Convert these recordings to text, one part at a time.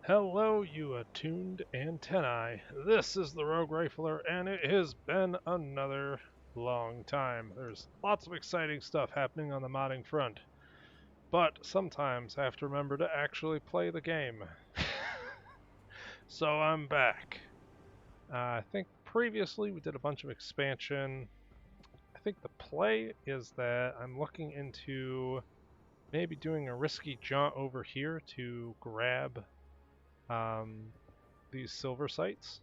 Hello, you attuned antennae. This is the Roguerifler, and it has been another long time. There's lots of exciting stuff happening on the modding front, but sometimes I have to remember to actually play the game. So I'm back. I think previously we did a bunch of expansion. I think the play is that I'm looking into maybe doing a risky jaunt over here to grab um, these silver sites,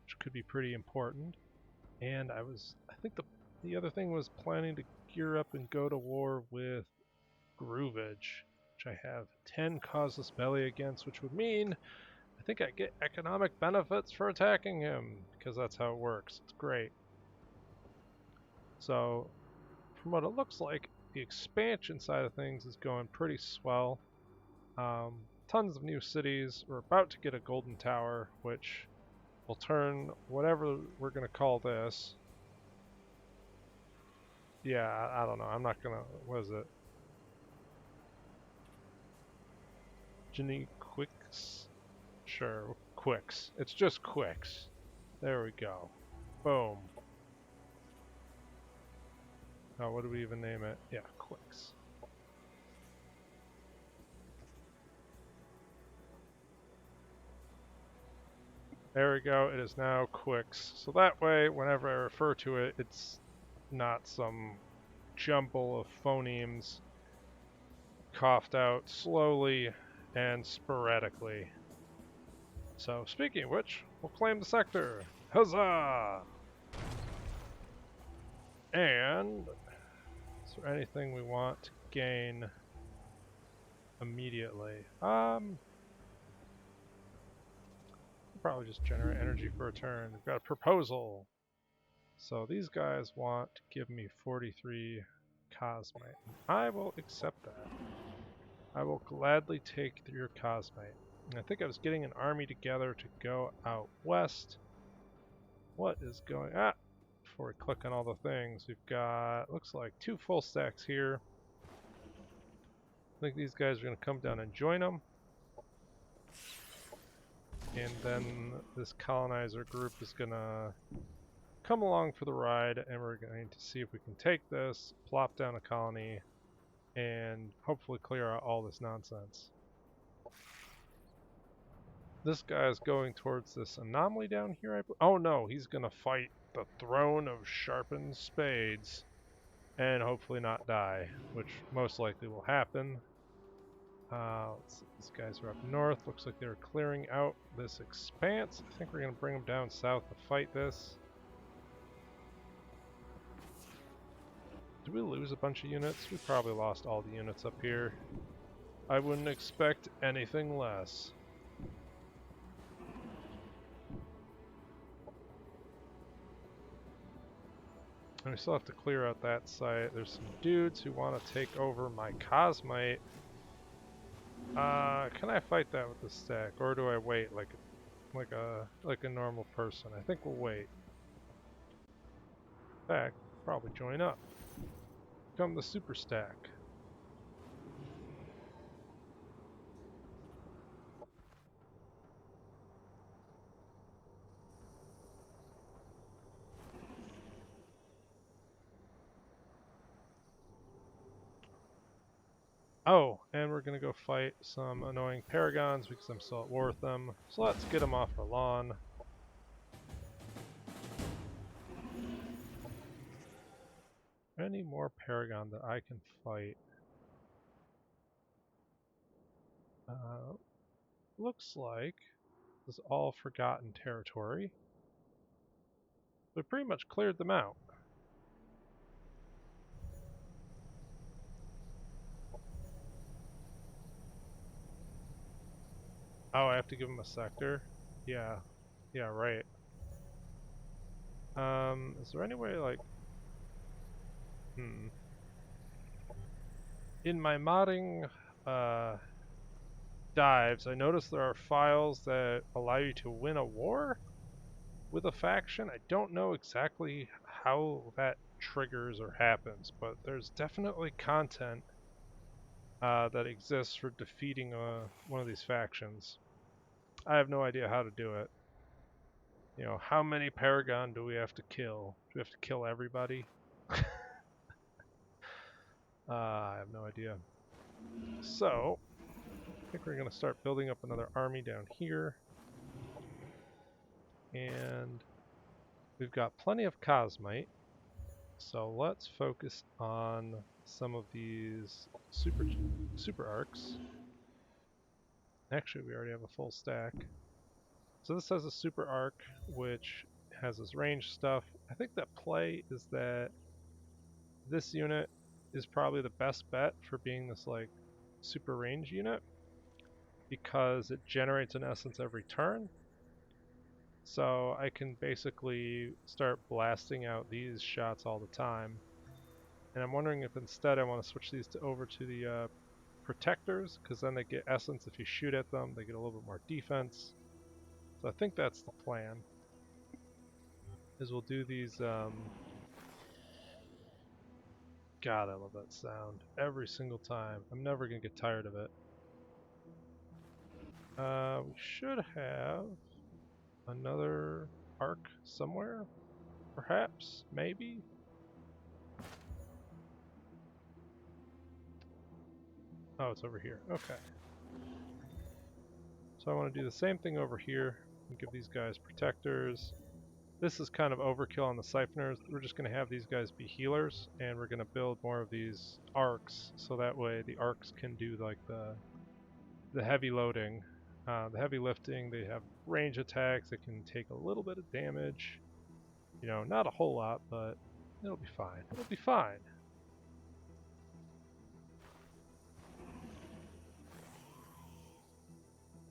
which could be pretty important. And I think the other thing was planning to gear up and go to war with Groovage, which I have 10 causeless belly against, which would mean I think I get economic benefits for attacking him, because that's how it works. It's great. So, from what it looks like, the expansion side of things is going pretty swell. Tons of new cities. We're about to get a golden tower, which will turn whatever we're going to call this. Yeah, I don't know. I'm not going to... What is it? Quicks? Sure, Quicks. It's just Quicks. There we go. Boom. Oh, what do we even name it? Yeah, Quicks. There we go. It is now Quicks. So that way, whenever I refer to it, it's not some jumble of phonemes coughed out slowly and sporadically. So, speaking of which, we'll claim the sector. Huzzah! And is there anything we want to gain immediately? Probably just generate energy for a turn. We've got a proposal. So these guys want to give me 43 Cosmite. I will accept that. I will gladly take your Cosmite. And I think I was getting an army together to go out west. What is going on? Before we click on all the things, we've got, looks like 2 full stacks here. I think these guys are going to come down and join them. And then this colonizer group is going to come along for the ride, and we're going to see if we can take this, plop down a colony, and hopefully clear out all this nonsense. This guy is going towards this anomaly down here. Oh no, he's going to fight the throne of sharpened spades and hopefully not die, which most likely will happen. Let's see, these guys are up north. Looks like they're clearing out this expanse. I think we're going to bring them down south to fight this. Did we lose a bunch of units? We probably lost all the units up here. I wouldn't expect anything less. And we still have to clear out that site. There's some dudes who want to take over my Cosmite. Can I fight that with the stack, or do I wait like a normal person? I think we'll wait. In fact, probably join up. Become the super stack. Oh, and we're gonna go fight some annoying paragons because I'm still at war with them. So let's get them off our lawn. Any more paragon that I can fight? Looks like this is all forgotten territory. We pretty much cleared them out. Oh, I have to give them a sector? Yeah. Yeah, right. Is there any way, like... In my modding, dives, I noticed there are files that allow you to win a war with a faction. I don't know exactly how that triggers or happens, but there's definitely content that exists for defeating one of these factions. I have no idea how to do it. You know, how many Paragon do we have to kill? Do we have to kill everybody? I have no idea. So, I think we're going to start building up another army down here. And we've got plenty of Cosmite. So let's focus on some of these super arcs. Actually, we already have a full stack. So this has a super arc, which has this range stuff. I think that play is that this unit is probably the best bet for being this like super range unit because it generates an essence every turn. So I can basically start blasting out these shots all the time. And I'm wondering if instead I want to switch these over to the protectors, because then they get essence if you shoot at them. They get a little bit more defense. So I think that's the plan. Is we'll do these. God, I love that sound every single time. I'm never gonna get tired of it. We should have another arc somewhere, perhaps, maybe. Oh, it's over here. Okay. So I want to do the same thing over here and give these guys protectors. This is kind of overkill on the siphoners. We're just going to have these guys be healers, and we're going to build more of these arcs, so that way the arcs can do like the heavy loading, the heavy lifting. They have range attacks. They can take a little bit of damage. You know, not a whole lot, but it'll be fine. It'll be fine.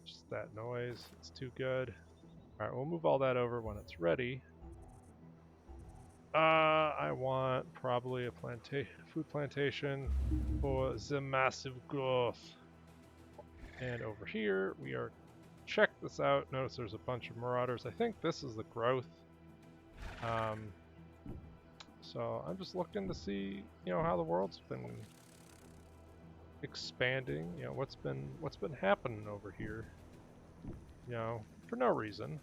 Just that noise. It's too good. Alright, we'll move all that over when it's ready. I want probably a food plantation for the massive growth. And over here, we are check this out. Notice there's a bunch of marauders. I think this is the growth. So I'm just looking to see, you know, how the world's been expanding. You know, what's been happening over here. You know, for no reason.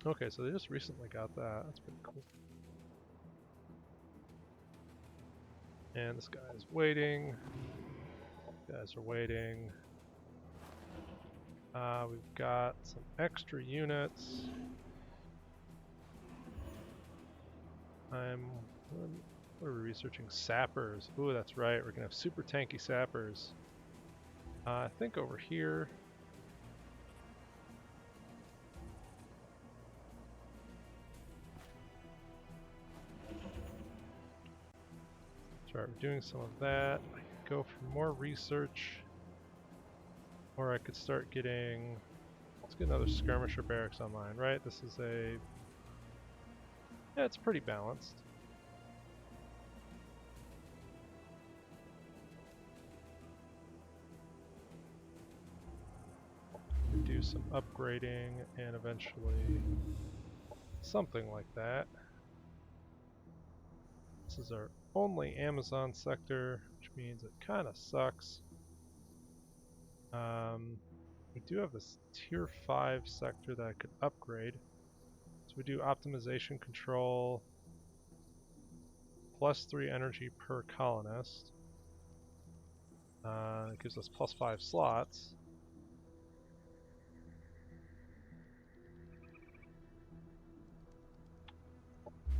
Okay, so they just recently got that. That's pretty cool. And this guy is waiting. You guys are waiting. We've got some extra units. What are we researching? Sappers. Ooh, that's right. We're gonna have super tanky sappers. I think over here. Start doing some of that. I could go for more research, or I could start getting. Let's get another skirmisher barracks online, right? This is a. Yeah, it's pretty balanced. Do some upgrading and eventually something like that. This is our only Amazon sector, which means it kind of sucks. We do have this tier 5 sector that I could upgrade. So we do optimization control, +3 energy per colonist. It gives us +5 slots.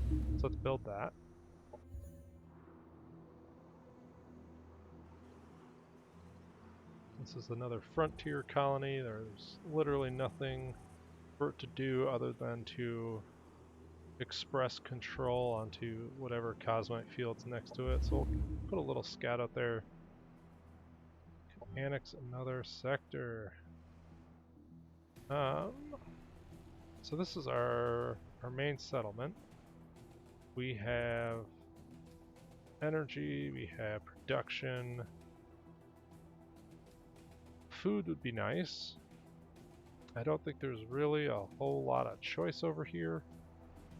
So let's build that. This is another frontier colony. There's literally nothing for it to do other than to express control onto whatever cosmite field's next to it. So we'll put a little scout out there. Annex another sector. So this is our main settlement. We have energy, we have production. Food would be nice. I don't think there's really a whole lot of choice over here.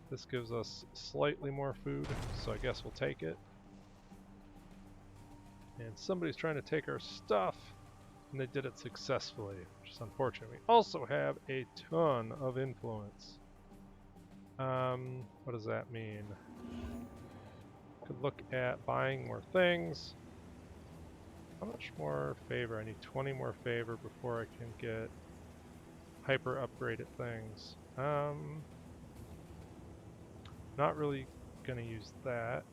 This gives us slightly more food, so I guess we'll take it. And somebody's trying to take our stuff. And they did it successfully, which is unfortunate. We also have a ton of influence. What does that mean? Could look at buying more things. How much more favor? I need 20 more favor before I can get hyper upgraded things. Not really gonna use that.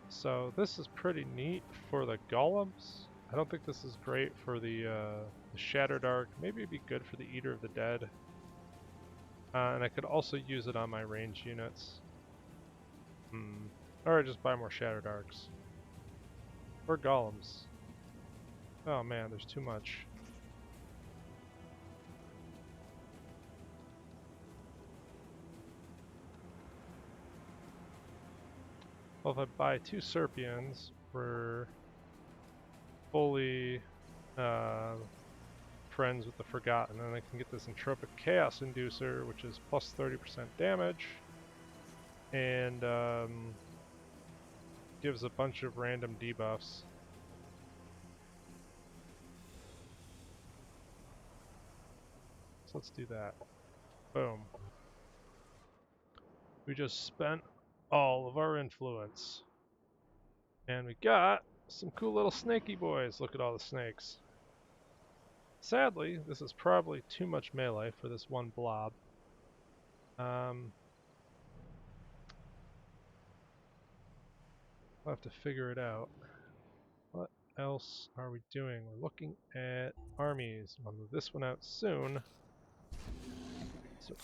So this is pretty neat for the golems. I don't think this is great for the Shattered Arc. Maybe it'd be good for the Eater of the Dead. And I could also use it on my ranged units. Or just buy more Shattered Arcs. Or golems. Oh man, there's too much. Well, if I buy 2 Serpians, we're fully friends with the Forgotten, and I can get this Entropic Chaos Inducer, which is plus 30% damage, and gives a bunch of random debuffs. So let's do that. Boom. We just spent all of our influence. And we got some cool little snaky boys. Look at all the snakes. Sadly, this is probably too much melee for this one blob. I'll have to figure it out. What else are we doing? We're looking at armies. I'll move this one out soon. So,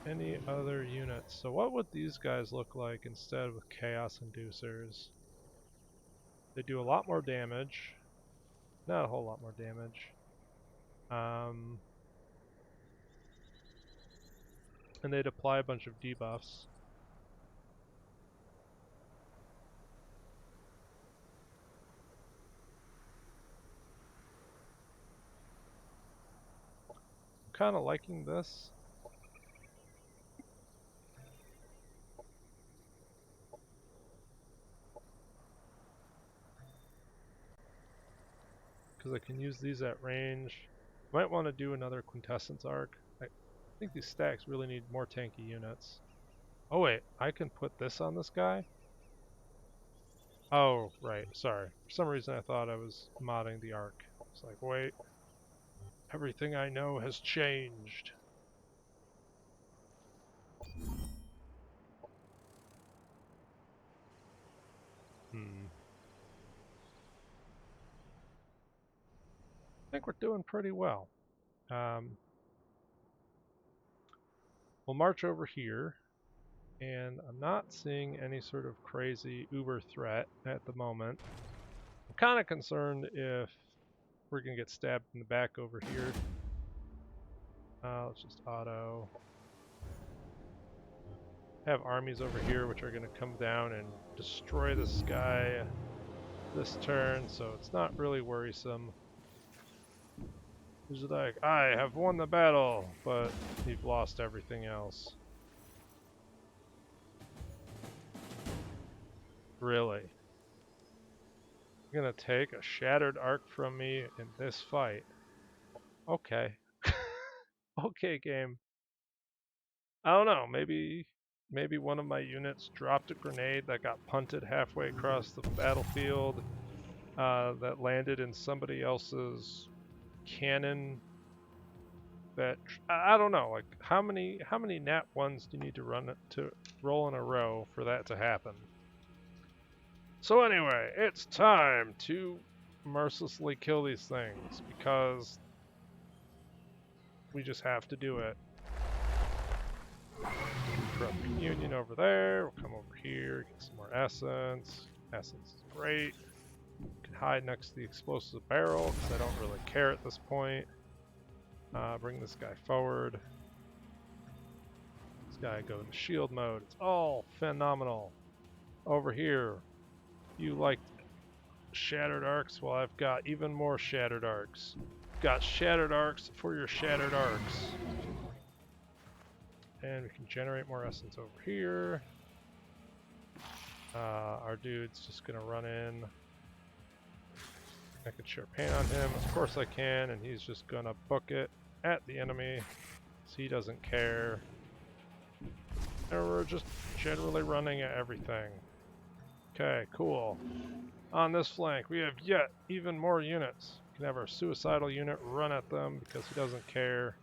any other units? So what would these guys look like instead with Chaos Inducers? They do a lot more damage. Not a whole lot more damage. And they'd apply a bunch of debuffs. I'm kind of liking this. Because I can use these at range. Might want to do another Quintessence Arc. I think these stacks really need more tanky units. Oh wait, I can put this on this guy? Oh, right, sorry. For some reason I thought I was modding the arc. It's like, wait. Everything I know has changed. I think we're doing pretty well. We'll march over here, and I'm not seeing any sort of crazy uber threat at the moment. I'm kind of concerned if we're going to get stabbed in the back over here. Let's just auto. Have armies over here which are going to come down and destroy this guy this turn, so it's not really worrisome. He's like, I have won the battle, but you've lost everything else. Really? You're gonna take a Shattered Arc from me in this fight? Okay. Okay, game. I don't know, maybe one of my units dropped a grenade that got punted halfway across the battlefield, that landed in somebody else's cannon. That I don't know, like how many nat ones do you need to roll in a row for that to happen? So anyway, it's time to mercilessly kill these things because we just have to do it. Corrupt Communion over there. We'll come over here, get some more essence. Essence is great. Can hide next to the explosive barrel because I don't really care at this point. Bring this guy forward. This guy goes into shield mode. It's all phenomenal. Over here, you like Shattered Arcs? Well, I've got even more Shattered Arcs. got shattered arcs for your shattered arcs. And we can generate more essence over here. Our dude's just gonna run in. I could share paint on him, of course I can, and he's just gonna book it at the enemy, so he doesn't care. And we're just generally running at everything. Okay, cool. On this flank, we have yet even more units. We can have our suicidal unit run at them because he doesn't care.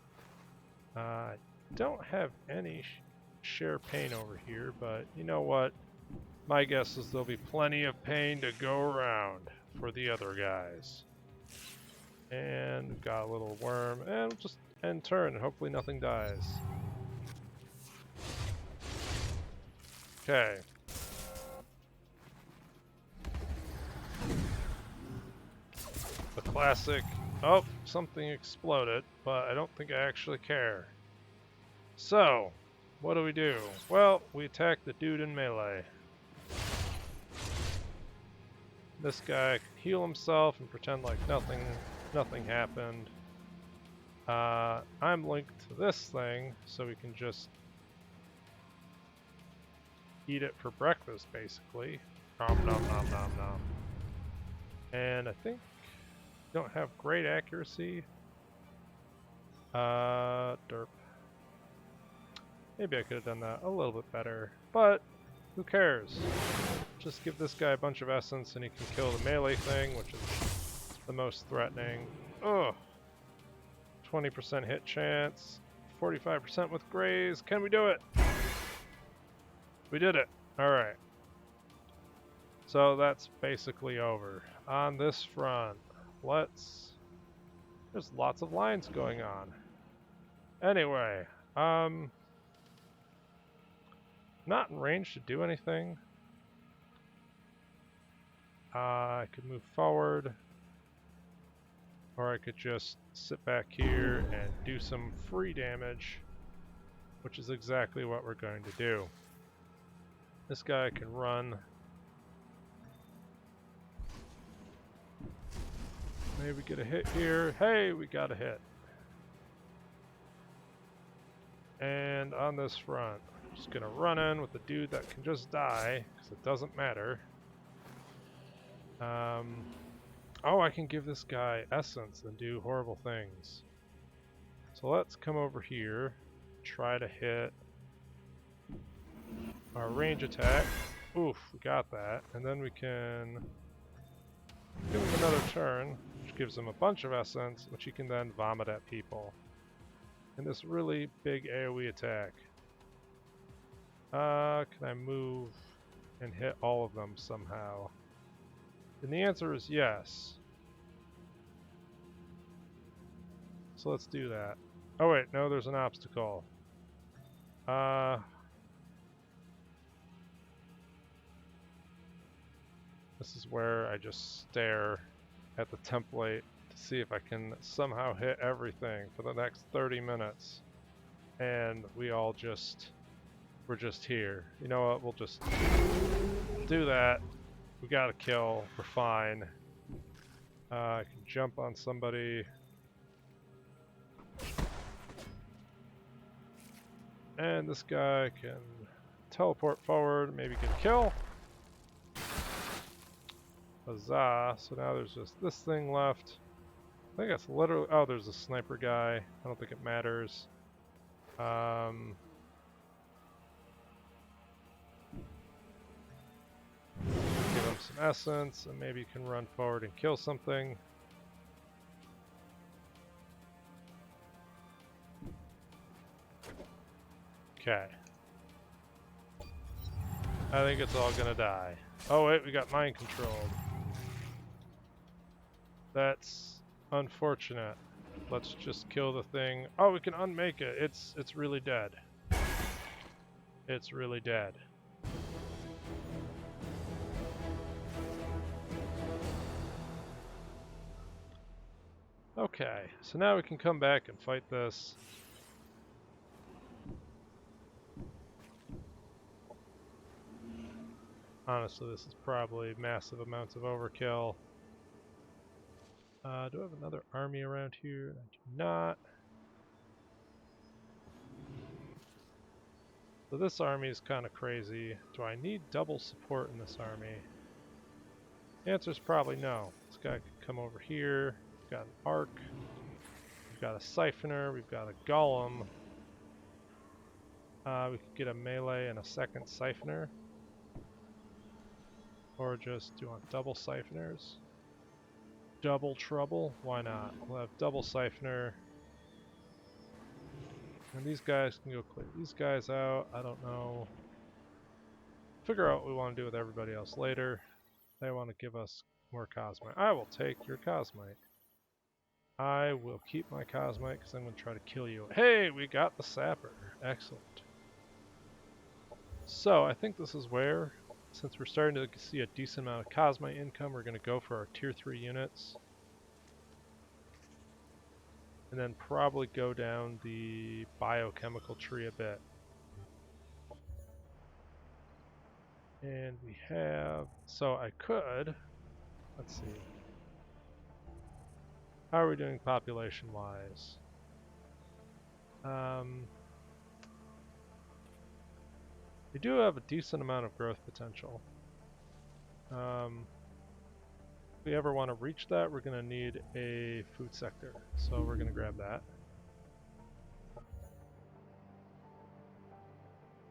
Don't have any share pain over here, but you know what? My guess is there'll be plenty of pain to go around for the other guys. And we've got a little worm, and we'll just end turn, and hopefully nothing dies. Okay. The classic, oh, something exploded, but I don't think I actually care. So, what do? Well, we attack the dude in melee. This guy can heal himself and pretend like nothing happened. I'm linked to this thing, so we can just eat it for breakfast, basically. Nom nom nom nom nom. And I think we don't have great accuracy. Derp. Maybe I could have done that a little bit better, but who cares? Just give this guy a bunch of essence and he can kill the melee thing, which is the most threatening. Ugh. 20% hit chance, 45% with graze. Can we do it? We did it. Alright. So that's basically over. On this front, there's lots of lines going on. Anyway, not in range to do anything. I could move forward, or I could just sit back here and do some free damage, which is exactly what we're going to do. This guy can run. Maybe get a hit here. Hey, we got a hit. And on this front, I'm just gonna run in with the dude that can just die, because it doesn't matter. Oh, I can give this guy essence and do horrible things. So let's come over here, try to hit our range attack. Oof, we got that. And then we can give him another turn, which gives him a bunch of essence, which he can then vomit at people. And this really big AoE attack. Can I move and hit all of them somehow? And the answer is yes. So let's do that. Oh wait, no, there's an obstacle. This is where I just stare at the template to see if I can somehow hit everything for the next 30 minutes. And we're just here. You know what, we'll just do that. We got a kill, we're fine. I can jump on somebody. And this guy can teleport forward, maybe get a kill. Huzzah. So now there's just this thing left. I think that's literally... Oh, there's a sniper guy. I don't think it matters. Give him some essence, and maybe you can run forward and kill something. Okay. I think it's all gonna die. Oh wait, we got mind controlled. That's unfortunate. Let's just kill the thing. Oh, we can unmake it. It's really dead. It's really dead. Okay, so now we can come back and fight this. Honestly, this is probably massive amounts of overkill. Do I have another army around here? I do not. So this army is kind of crazy. Do I need double support in this army? The answer is probably no. This guy could come over here. We've got an arc. We've got a siphoner. We've got a golem. We could get a melee and a second siphoner. Or just do you want double siphoners? Double trouble? Why not? We'll have double siphoner. And these guys can go clear these guys out. I don't know. Figure out what we want to do with everybody else later. They want to give us more Cosmite. I will take your Cosmite. I will keep my Cosmite because I'm going to try to kill you. Hey, we got the Sapper. Excellent. So, I think this is where, since we're starting to see a decent amount of Cosmite income, we're going to go for our Tier 3 units. And then probably go down the biochemical tree a bit. And we have, so I could, let's see. How are we doing population-wise? We do have a decent amount of growth potential. If we ever want to reach that, we're going to need a food sector. So we're going to grab that.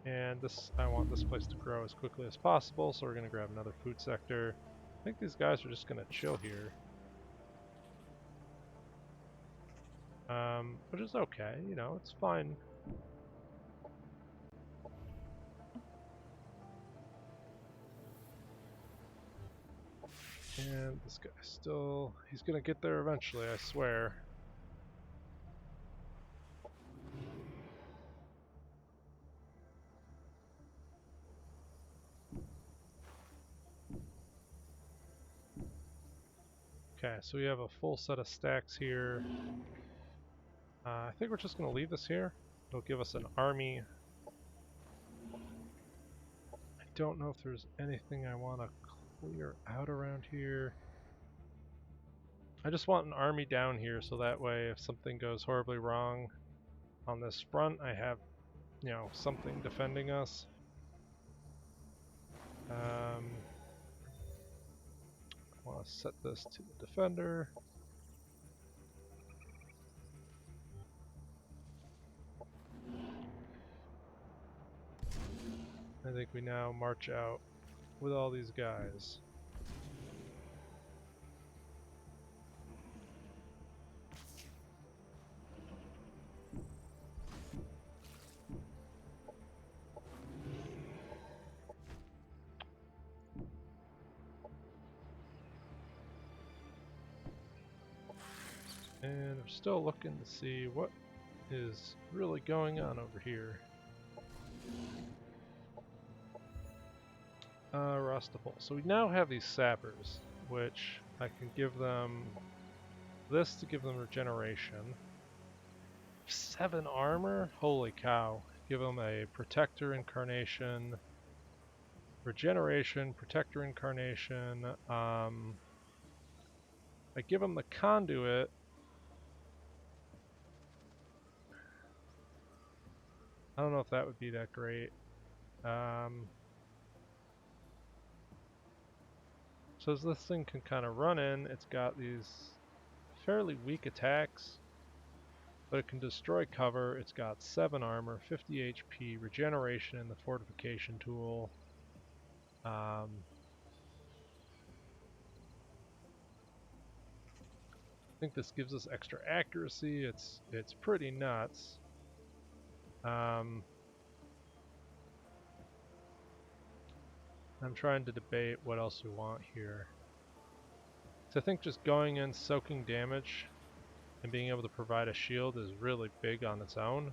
And this, I want this place to grow as quickly as possible, so we're going to grab another food sector. I think these guys are just going to chill here. Which is okay, you know, it's fine. And this guy still, he's gonna get there eventually, I swear. Okay, so we have a full set of stacks here. I think we're just gonna leave this here. It'll give us an army. I don't know if there's anything I want to clear out around here. I just want an army down here so that way if something goes horribly wrong on this front, I have, you know, something defending us. I want to set this to the defender. I think we now march out with all these guys. And I'm still looking to see what is really going on over here. Rustable. So we now have these sappers, which I can give them this to give them regeneration. 7 armor? Holy cow. Give them a protector incarnation, regeneration, protector incarnation. I give them the conduit. I don't know if that would be that great. So as this thing can kind of run in, it's got these fairly weak attacks, but it can destroy cover. It's got 7 armor, 50 HP, regeneration in the fortification tool. I think this gives us extra accuracy. It's pretty nuts. I'm trying to debate what else we want here. So I think just going in, soaking damage, and being able to provide a shield is really big on its own.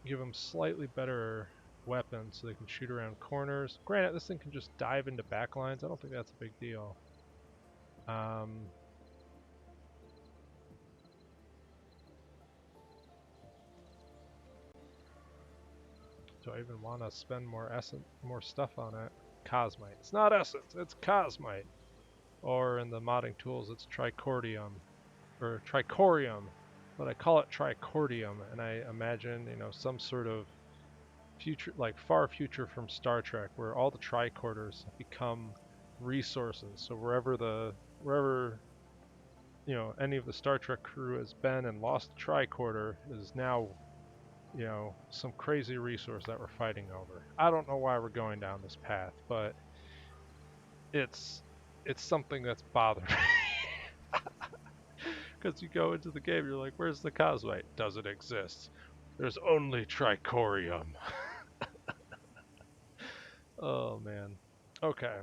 Give them slightly better weapons so they can shoot around corners. Granted, this thing can just dive into backlines. I don't think that's a big deal. Do I even want to spend more stuff on it? Cosmite. It's not essence, it's Cosmite. or in the modding tools it's tricordium, or tricorium, but I call it tricordium, and I imagine, you know, some sort of future, like far future from Star Trek, where all the tricorders become resources. So wherever you know any of the Star Trek crew has been and lost a tricorder is now, you know, some crazy resource that we're fighting over. I don't know why we're going down this path, but it's something that's bothered me. Because you go into the game, you're like, where's the cosmite? Doesn't exist. There's only tricorium. Oh man. Okay.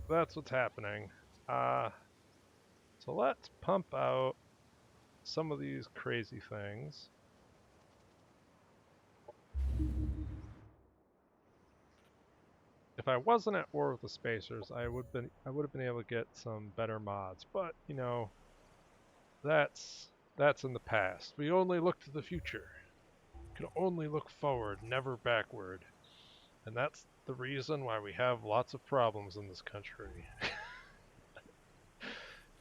That's what's happening. So let's pump out some of these crazy things. If I wasn't at war with the spacers, I would have been able to get some better mods. But you know, that's in the past. We only look to the future. We can only look forward, never backward. And that's the reason why we have lots of problems in this country.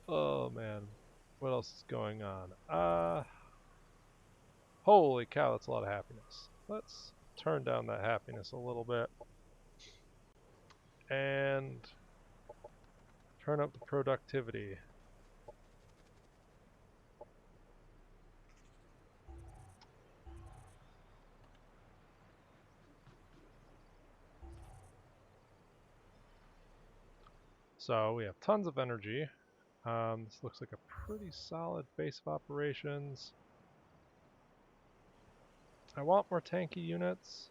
Oh man, what else is going on? Holy cow, that's a lot of happiness. Let's turn down that happiness a little bit and turn up the productivity. So we have tons of energy. This looks like a pretty solid base of operations. I want more tanky units.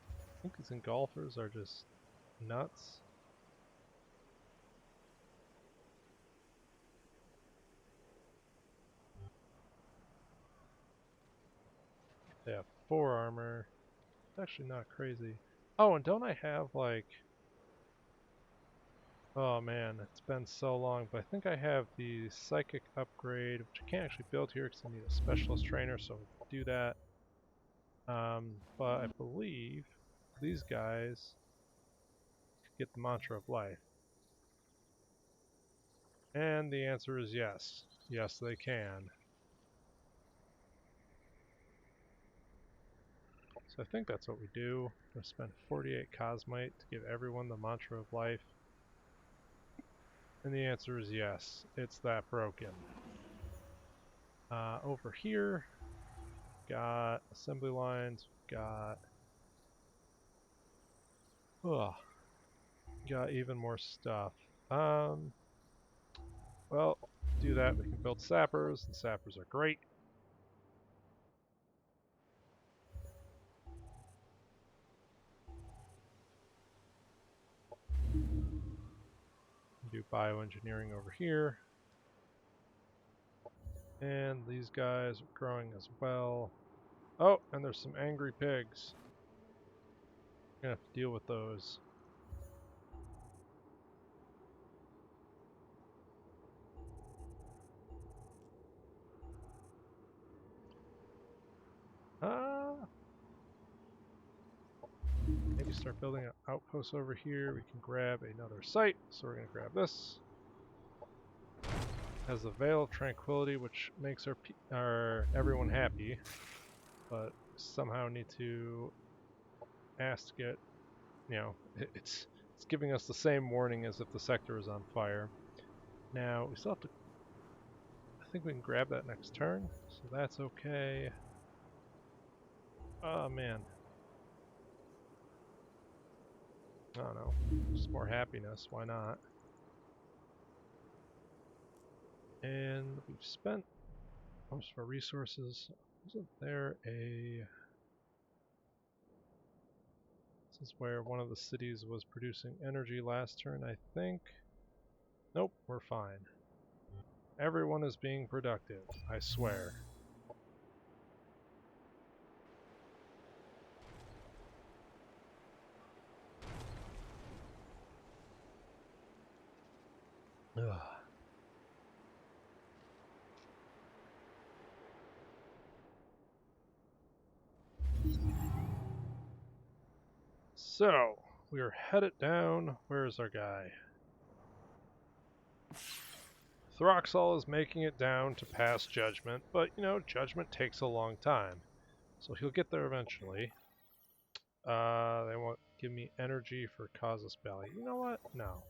I think these engulfers are just nuts. They have 4 armor. It's actually not crazy. Oh, and don't I have like... Oh man, it's been so long, but I think I have the psychic upgrade, which I can't actually build here because I need a specialist trainer, so I'll do that. But I believe these guys get the mantra of life. And the answer is yes. Yes, they can. So I think that's what we do. I'm going to spend 48 cosmite to give everyone the mantra of life. And the answer is yes. It's that broken. Over here, got assembly lines, got even more stuff. Well, do that. We can build sappers, and sappers are great. Do bioengineering over here. And these guys are growing as well. Oh, and there's some angry pigs. Gonna have to deal with those. Maybe start building an outpost over here. We can grab another site, so we're gonna grab this. Has the Veil of Tranquility, which makes our everyone happy, but somehow need to ask to get, you know, it's giving us the same warning as if the sector is on fire. Now we still have to. I think we can grab that next turn, so that's okay. Oh man. I don't know. Just more happiness. Why not? And we've spent most of our resources. Isn't there a... This is where one of the cities was producing energy last turn, I think. Nope, we're fine. Everyone is being productive, I swear. Ugh. So, we are headed down. Where's our guy? Throx'Al is making it down to pass Judgment, but you know, Judgment takes a long time. So he'll get there eventually. They won't give me energy for Casus Belli. You know what? No.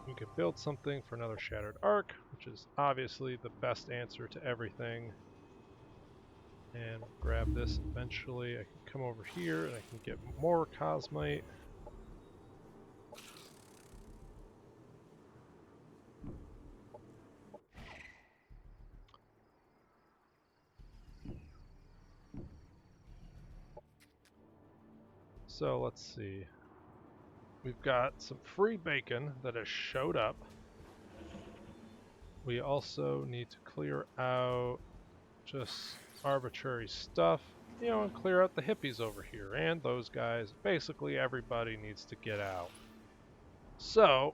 We could build something for another Shattered Arc, which is obviously the best answer to everything. And we'll grab this eventually. I can come over here and I can get more Cosmite. So let's see. We've got some free bacon that has showed up. We also need to clear out just arbitrary stuff, you know, and clear out the hippies over here and those guys. Basically everybody needs to get out. So,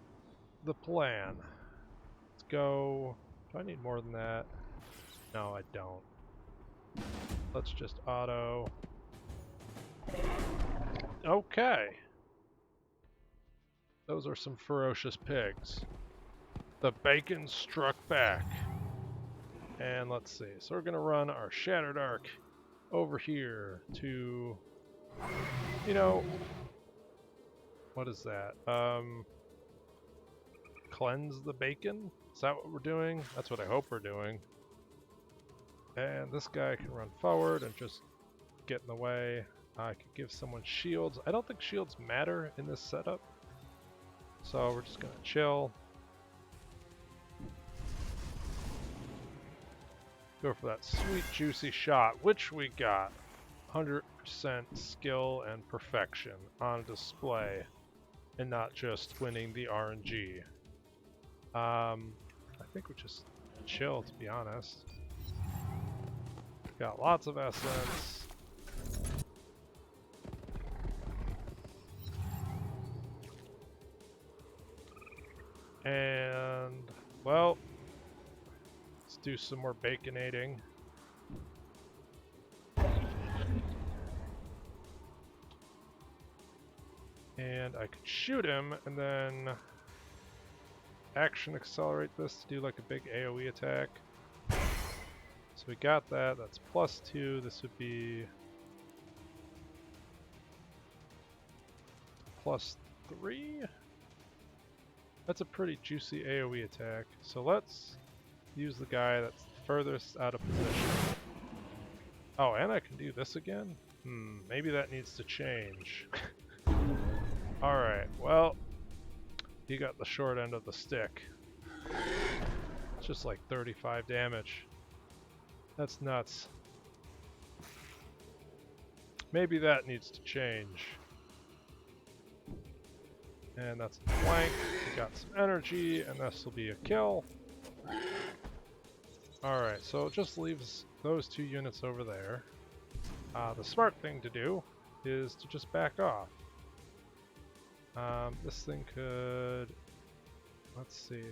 the plan. Let's go. Do I need more than that? No, I don't. Let's just auto. Okay. Those are some ferocious pigs. The bacon struck back. And let's see. So we're going to run our Shattered Arc over here to, you know, what is that? Cleanse the bacon? Is that what we're doing? That's what I hope we're doing. And this guy can run forward and just get in the way. I could give someone shields. I don't think shields matter in this setup. So we're just going to chill. Go for that sweet juicy shot, which we got. 100% skill and perfection on display. And not just winning the RNG. I think we just chill, to be honest. Got lots of essence. And, well, let's do some more baconating. And I could shoot him and then action accelerate this to do like a big AoE attack. So we got that. That's +2. This would be +3. That's a pretty juicy AoE attack. So let's use the guy that's furthest out of position. Oh, and I can do this again? Maybe that needs to change. Alright, well, he got the short end of the stick. It's just like 35 damage. That's nuts. Maybe that needs to change. And that's a flank. We got some energy, and this will be a kill. Alright, so it just leaves those 2 units over there. The smart thing to do is to just back off. This thing could... Let's see.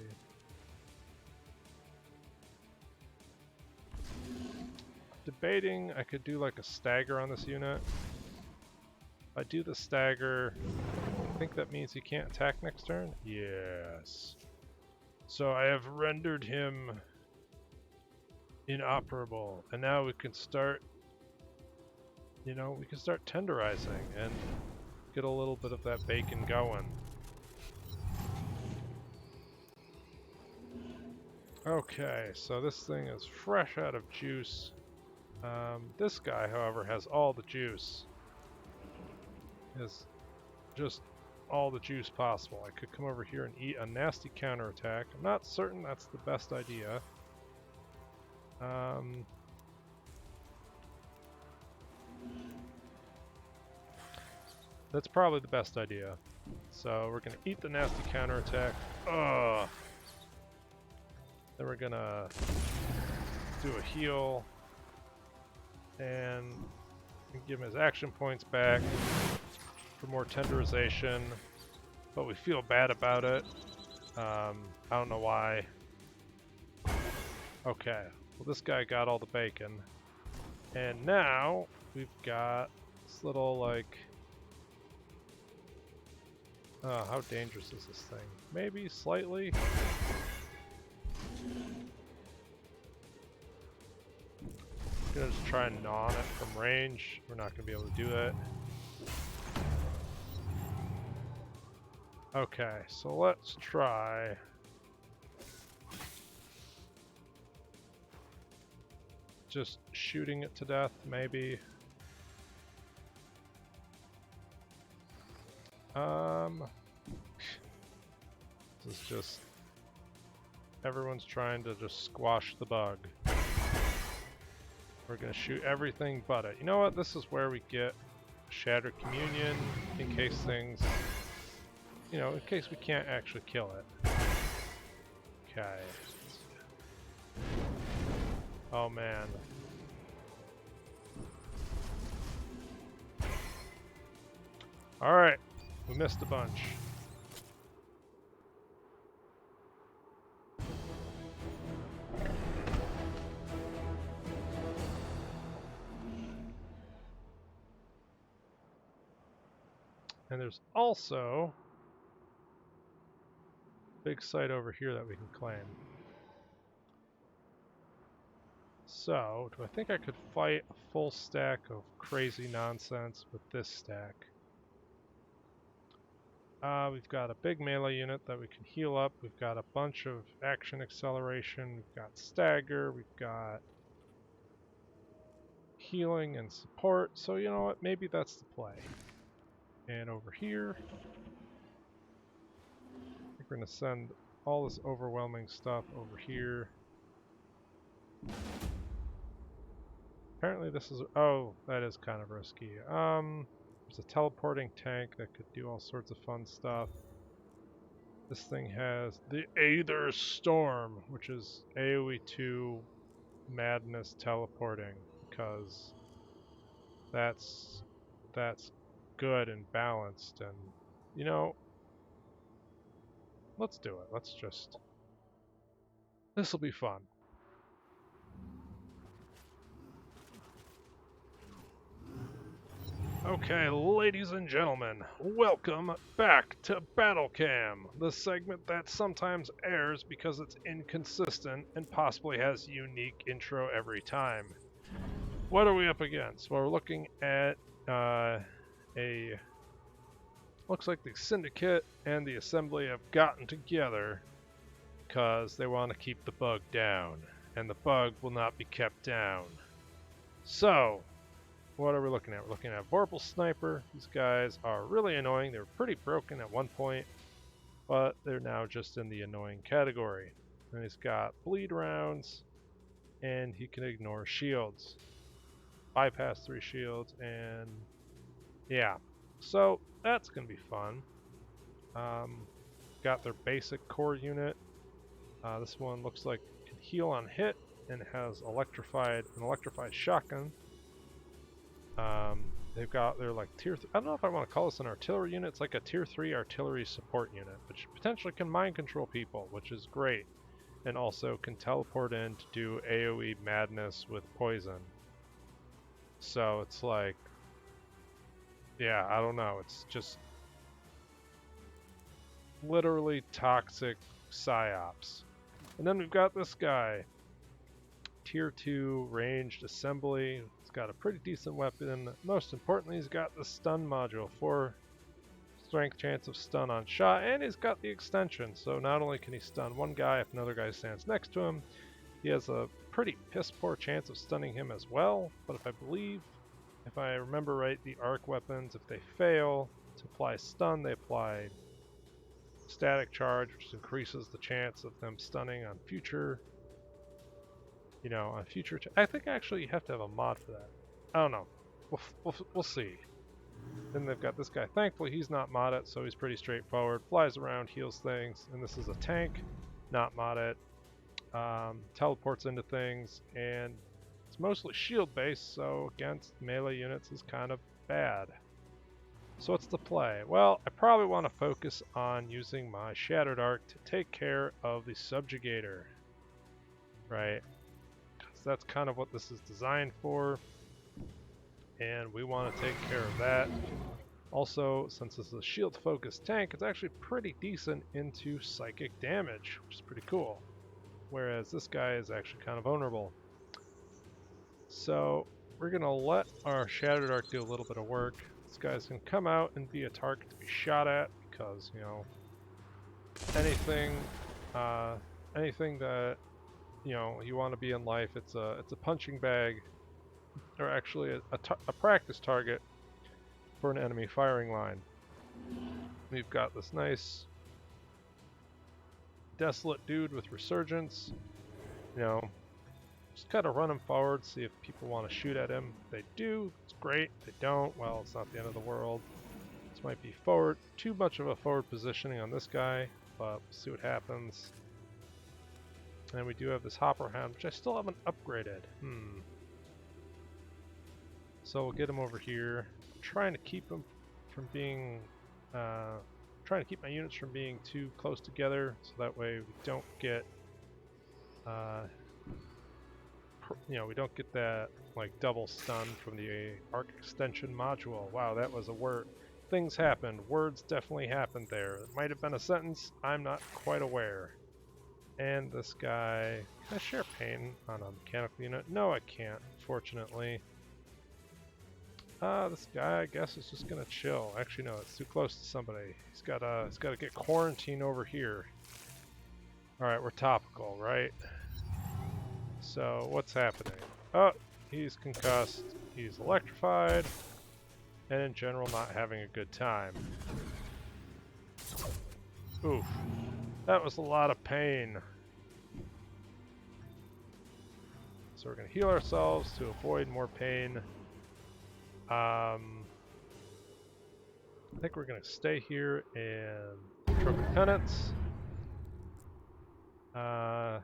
Debating, I could do like a stagger on this unit. If I do the stagger, I think that means he can't attack next turn? Yes. So I have rendered him inoperable, and now we can start, you know, we can start tenderizing and get a little bit of that bacon going. Okay, so this thing is fresh out of juice. This guy, however, has all the juice. Has just all the juice possible. I could come over here and eat a nasty counterattack. I'm not certain that's the best idea. That's probably the best idea. So we're going to eat the nasty counterattack. Ugh. Then we're going to do a heal. And give him his action points back for more tenderization. But we feel bad about it. I don't know why. Okay. Well, this guy got all the bacon. And now we've got this little, like... how dangerous is this thing? Maybe slightly? I'm gonna just try and gnaw on it from range. We're not gonna be able to do that. Okay, so let's try... just shooting it to death, maybe. This is just... everyone's trying to just squash the bug. We're gonna shoot everything but it. You know what? This is where we get Shattered Communion, in case things... you know, in case we can't actually kill it. Okay. Oh man. Alright, we missed a bunch. And there's also a big site over here that we can claim. So, do I think I could fight a full stack of crazy nonsense with this stack? We've got a big melee unit that we can heal up. We've got a bunch of action acceleration. We've got stagger. We've got healing and support. So you know what? Maybe that's the play. And over here, I think we're going to send all this overwhelming stuff over here. Apparently this is... oh, that is kind of risky. There's a teleporting tank that could do all sorts of fun stuff. This thing has the Aether Storm, which is AoE 2 madness teleporting, because that's good and balanced, and you know, let's do it. Let's just... this will be fun. Okay, ladies and gentlemen, welcome back to Battle Cam, the segment that sometimes airs because it's inconsistent and possibly has unique intro every time. What are we up against? Well, we're looking at looks like the Syndicate and the Assembly have gotten together because they want to keep the bug down, and the bug will not be kept down. So, what are we looking at? We're looking at Vorpal Sniper. These guys are really annoying. They were pretty broken at one point, but they're now just in the annoying category. And he's got bleed rounds, and he can ignore shields. Bypass 3 shields, and yeah. So, that's going to be fun. Got their basic core unit. This one looks like it can heal on hit, and it has an electrified shotgun. They've got their like tier 3, I don't know if I want to call this an artillery unit. It's like a tier 3 artillery support unit, which potentially can mind control people, which is great, and also can teleport in to do AoE madness with poison. So it's like, yeah, I don't know, it's just literally toxic psyops. And then we've got this guy, tier 2 ranged assembly. Got a pretty decent weapon. Most importantly, he's got the stun module, 4 strength chance of stun on shot, and he's got the extension, so not only can he stun one guy if another guy stands next to him, he has a pretty piss poor chance of stunning him as well. But if I remember right, the arc weapons, if they fail to apply stun, they apply static charge, which increases the chance of them stunning on future. You know, on future... I think actually you have to have a mod for that. I don't know. We'll see. Then they've got this guy. Thankfully, he's not modded, so he's pretty straightforward. Flies around, heals things. And this is a tank, not modded. Teleports into things, and it's mostly shield-based, so against melee units is kind of bad. So what's the play? Well, I probably want to focus on using my Shattered Arc to take care of the Subjugator. Right? That's kind of what this is designed for. and we want to take care of that. Also, since this is a shield-focused tank, it's actually pretty decent into psychic damage, which is pretty cool. Whereas this guy is actually kind of vulnerable. So we're going to let our Shattered Arc do a little bit of work. This guy's going to come out and be a target to be shot at because, you know, anything that, you know, you want to be in life, it's a punching bag, or actually a practice target for an enemy firing line. We've got this nice desolate dude with resurgence. You know, just kind of run him forward, see if people want to shoot at him. If they do, it's great. If they don't, well, it's not the end of the world. This might be forward, too much of a forward positioning on this guy, but we'll see what happens. And we do have this Hopper Hound, which I still haven't upgraded. So we'll get him over here. I'm trying to keep him from being, trying to keep my units from being too close together, so that way we don't get, you know, we don't get that like double stun from the arc extension module. Wow, that was a word. Things happened. Words definitely happened there. It might have been a sentence. I'm not quite aware. And this guy, can I share pain on a mechanical unit? No, I can't, fortunately. This guy, I guess, is just gonna chill. Actually, no, it's too close to somebody. He's gotta get quarantined over here. Alright, we're topical, right? So, what's happening? Oh, he's concussed, he's electrified, and in general not having a good time. Oof. That was a lot of pain. So we're gonna heal ourselves to avoid more pain. I think we're gonna stay here and Trophic Penance. Why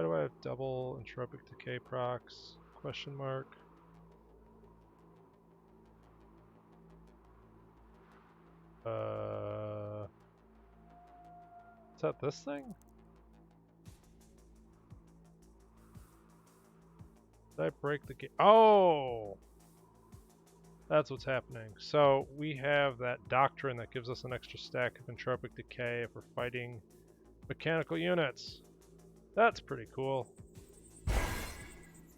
do I have double entropic decay procs? Question mark. Is that this thing? Did I break the game? Oh! That's what's happening. So we have that doctrine that gives us an extra stack of entropic decay if we're fighting mechanical units. That's pretty cool.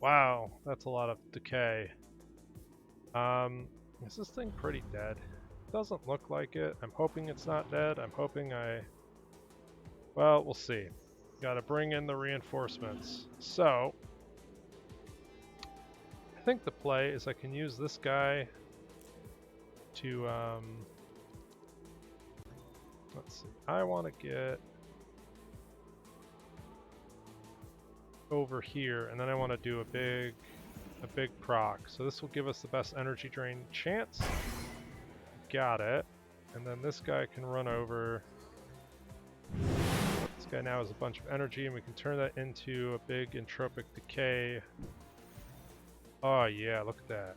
Wow, that's a lot of decay. Is this thing pretty dead? Doesn't look like it. I'm hoping it's not dead. I'm hoping well, we'll see. Gotta bring in the reinforcements. So, I think the play is I can use this guy to, let's see. I want to get over here, and then I want to do a big proc. So this will give us the best energy drain chance. Got it. And then this guy can run over. This guy now has a bunch of energy, and we can turn that into a big entropic decay. Oh yeah, look at that.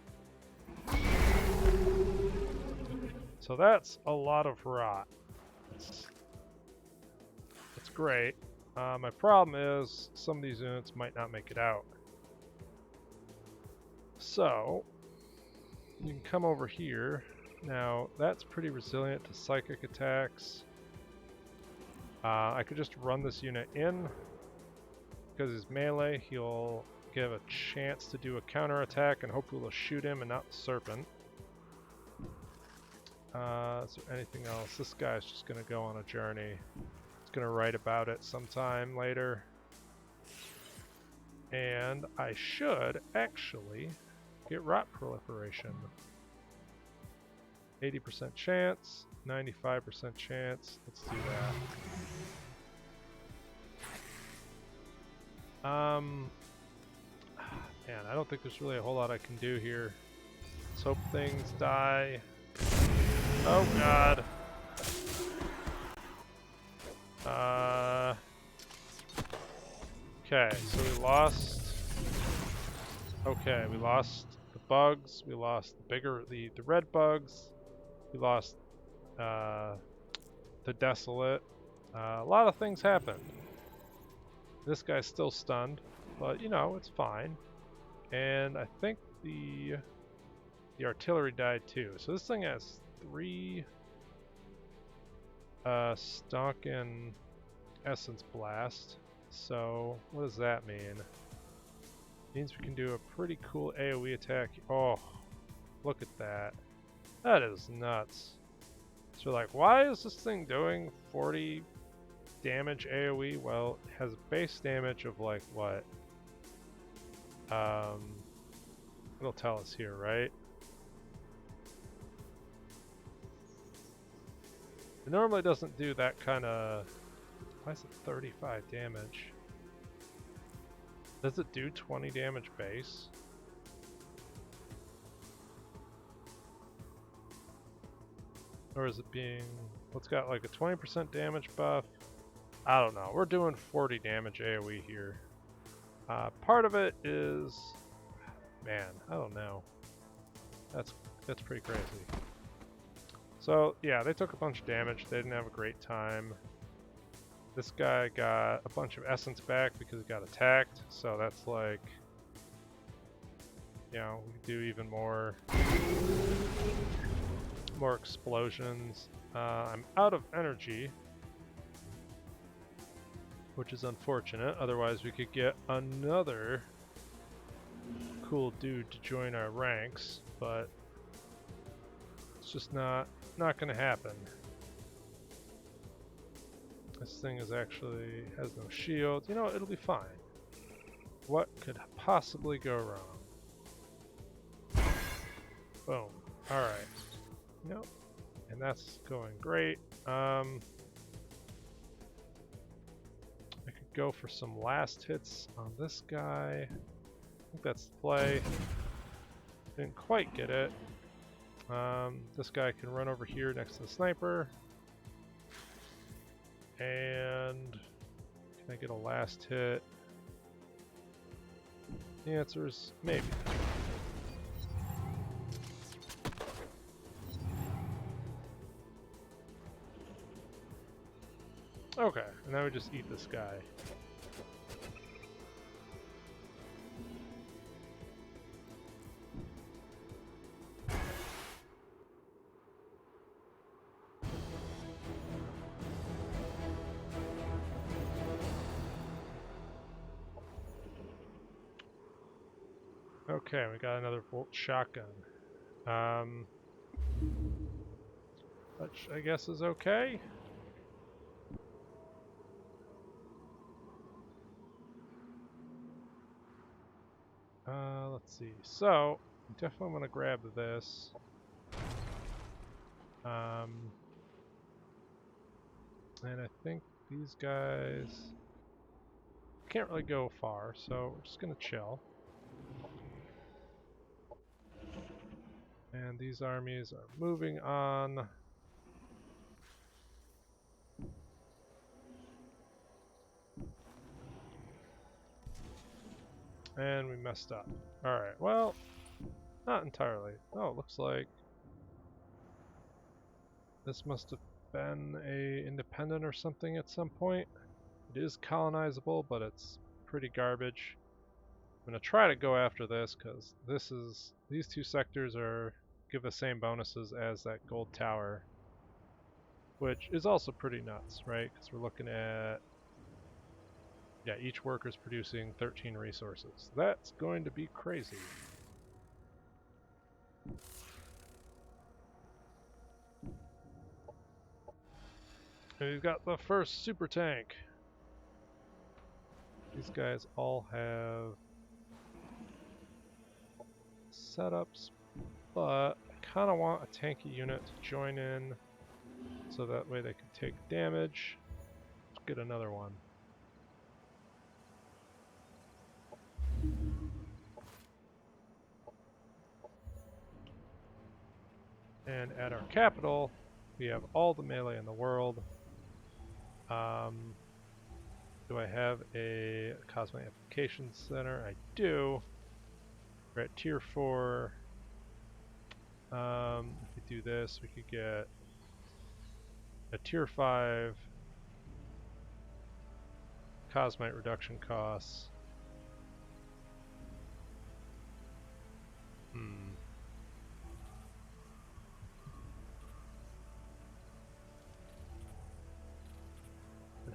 So that's a lot of rot. It's great. My problem is some of these units might not make it out. So you can come over here. Now that's pretty resilient to psychic attacks. I could just run this unit in. Because he's melee, he'll give a chance to do a counterattack and hopefully we'll shoot him and not the serpent. Is there anything else? This guy's just going to go on a journey. He's going to write about it sometime later. And I should actually get rot proliferation. 80% chance, 95% chance. Let's do that. Man, I don't think there's really a whole lot I can do here. Let's hope things die. Oh god. Okay, so we lost. Okay, we lost the bugs. We lost the red bugs. We lost the desolate. A lot of things happened. This guy's still stunned, but you know, it's fine. And I think the artillery died too. So this thing has 3 Stonk and Essence Blast. So what does that mean? Means we can do a pretty cool AoE attack. Oh, look at that. That is nuts. So like, why is this thing doing 40 damage AoE? Well, it has base damage of like what? It'll tell us here, right? It normally doesn't do that kind of... Why is it 35 damage? Does it do 20 damage base? Or is it being... What's got like a 20% damage buff? I don't know. We're doing 40 damage AoE here. Part of it is... Man, I don't know. That's pretty crazy. So, yeah, they took a bunch of damage. They didn't have a great time. This guy got a bunch of essence back because he got attacked. So that's like... You know, we could do even more explosions. I'm out of energy, which is unfortunate. Otherwise, we could get another cool dude to join our ranks, but it's just not going to happen. This thing is actually has no shield. You know, it'll be fine. What could possibly go wrong? Boom. All right. Nope. And that's going great. I could go for some last hits on this guy. I think that's the play. Didn't quite get it. This guy can run over here next to the sniper. And can I get a last hit? The answer is maybe. Okay, and now we just eat this guy. Okay, we got another bolt shotgun. Which I guess is okay. Let's see. So, I definitely want to grab this. And I think these guys can't really go far, so we're just gonna chill. And these armies are moving on. And we messed up. Alright, well, not entirely. Oh, it looks like this must have been a independent or something at some point. It is colonizable, but it's pretty garbage. I'm gonna try to go after this because these 2 sectors give the same bonuses as that gold tower, which is also pretty nuts, right? Because we're looking at each worker's producing 13 resources. That's going to be crazy. And we've got the first super tank. These guys all have setups, but I kind of want a tanky unit to join in so that way they can take damage. Let's get another one. And at our capital, we have all the melee in the world. Do I have a Cosmic Application Center? I do. We're at tier 4. If we do this, we could get a tier 5 Cosmite reduction costs. And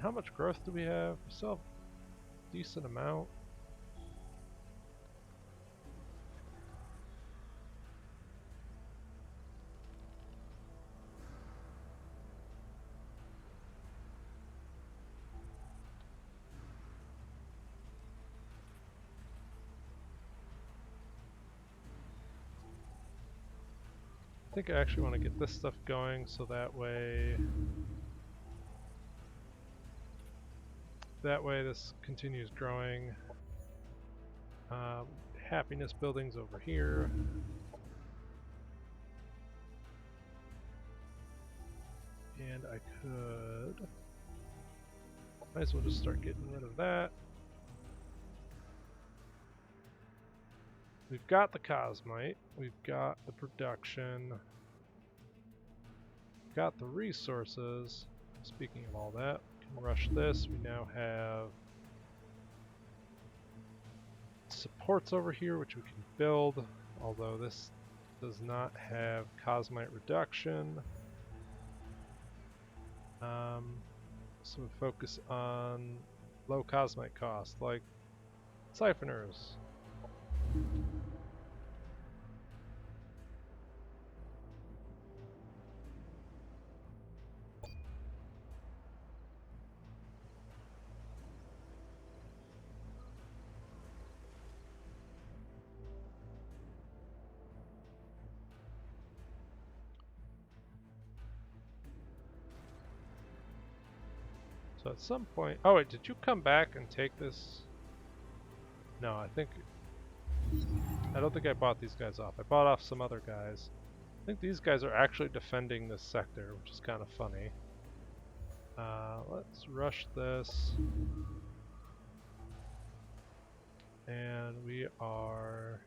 how much growth do we have? We still have a decent amount. I think I actually want to get this stuff going so that way this continues growing. Happiness buildings over here. And I could... might as well just start getting rid of that. We've got the Cosmite, we've got the production, we've got the resources. Speaking of all that, we can rush this. We now have supports over here which we can build, although this does not have Cosmite reduction. So we focus on low Cosmite cost, like siphoners. So at some point... oh wait, did you come back and take this? No, I don't think I bought these guys off. I bought off some other guys. I think these guys are actually defending this sector, which is kind of funny. Let's rush this. And we are...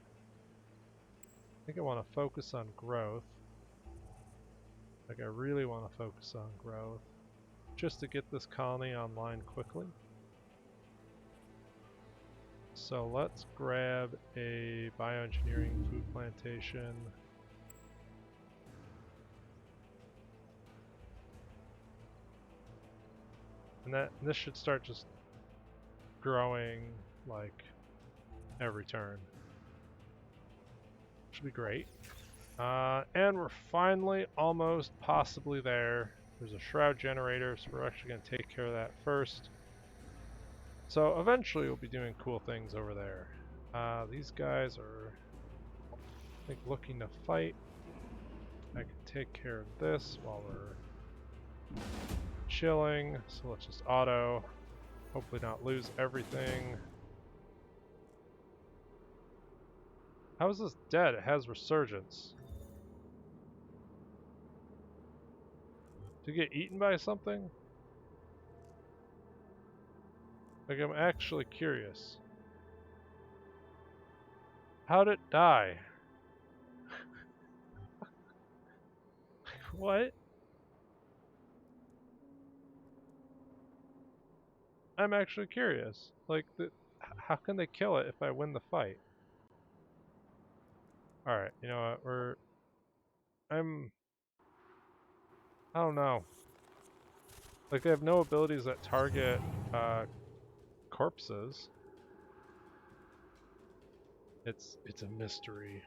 I think I want to focus on growth. Like I really want to focus on growth. Just to get this colony online quickly. So let's grab a bioengineering food plantation. And this should start just growing like every turn. Should be great. And we're finally almost possibly there. There's a shroud generator, so we're actually going to take care of that first. So eventually we'll be doing cool things over there. These guys are, I think, looking to fight. I can take care of this while we're chilling. So let's just auto. Hopefully not lose everything. How is this dead? It has resurgence. Did it get eaten by something? Like, I'm actually curious. How'd it die? What? I'm actually curious. Like, how can they kill it if I win the fight? Alright, you know what, I don't know. Like, they have no abilities that target, corpses. It's a mystery.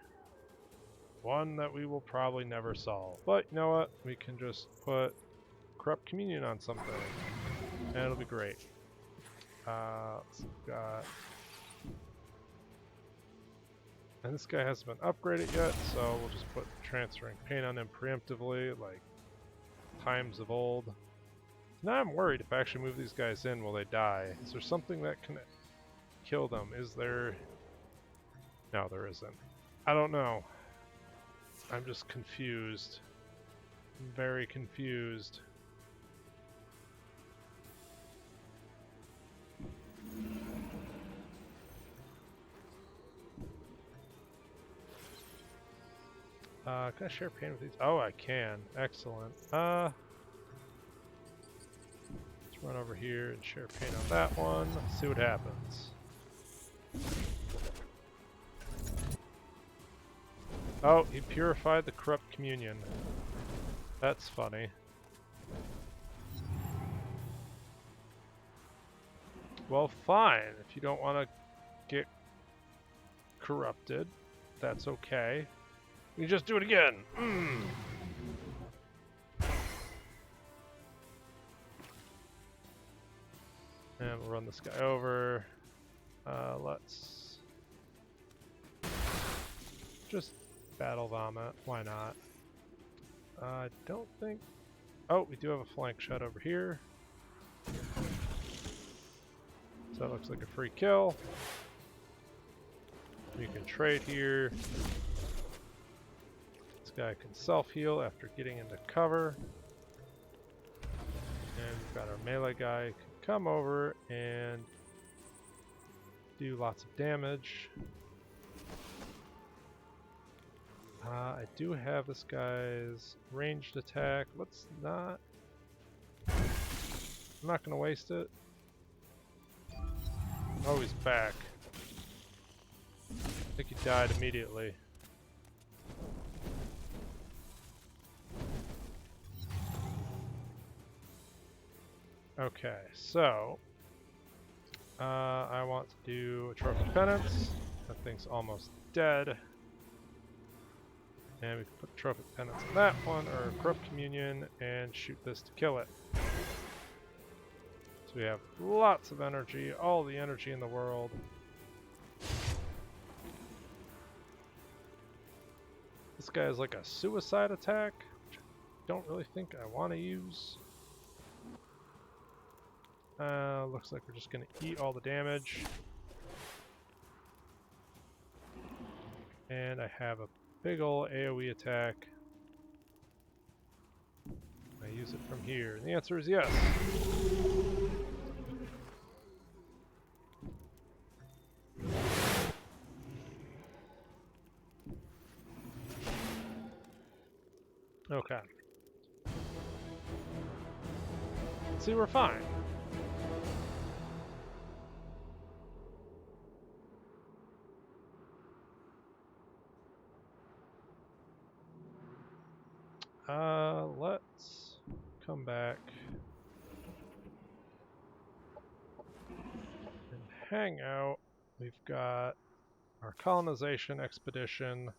One that we will probably never solve. But, you know what? We can just put Corrupt Communion on something. And it'll be great. So we've got... and this guy hasn't been upgraded yet, so we'll just put Transferring Pain on him preemptively, like times of old. Now I'm worried if I actually move these guys in, will they die? Is there something that can kill them? Is there... no, there isn't. I don't know. I'm just confused. I'm very confused. Can I share pain with these? Oh, I can. Excellent. Let's run over here and share paint on that one. See what happens. Oh, he purified the corrupt communion. That's funny. Well, fine. If you don't want to get corrupted, that's okay. You just do it again. And we'll run this guy over. Let's just battle vomit. Why not? I don't think... Oh, we do have a flank shot over here. So that looks like a free kill. You can trade here. This guy can self-heal after getting into cover. And we've got our melee guy who can come over and do lots of damage. I do have this guy's ranged attack. Let's not... I'm not going to waste it. Oh, he's back. I think he died immediately. Okay, so I want to do a Trophy Penance. That thing's almost dead. And we can put Trophy Penance on that one, or Corrupt Communion, and shoot this to kill it. So we have lots of energy, all the energy in the world. This guy is like a suicide attack, which I don't really think I want to use. Looks like we're just going to eat all the damage. And I have a big ol' AoE attack. I use it from here. And the answer is yes. Okay. See, we're fine. Let's come back and hang out. We've got our colonization expedition.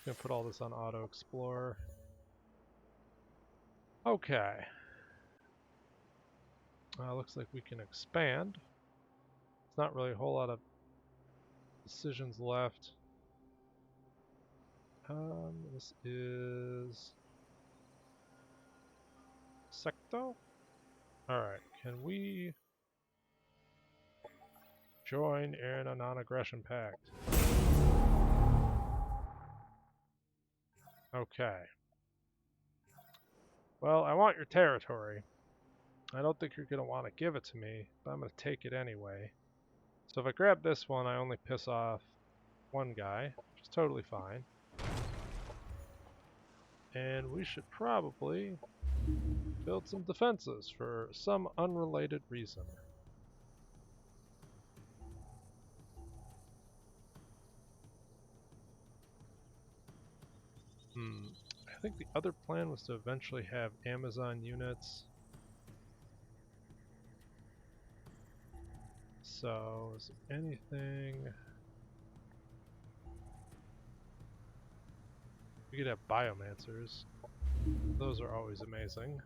Gonna put all this on auto explore. Okay. Looks like we can expand. It's not really a whole lot of decisions left. This is Secto? Alright, can we join in a non-aggression pact? Okay. Well, I want your territory. I don't think you're going to want to give it to me, but I'm going to take it anyway. So if I grab this one, I only piss off one guy, which is totally fine. And we should probably build some defenses for some unrelated reason. I think the other plan was to eventually have Amazon units. So, is there anything... We could have biomancers. Those are always amazing.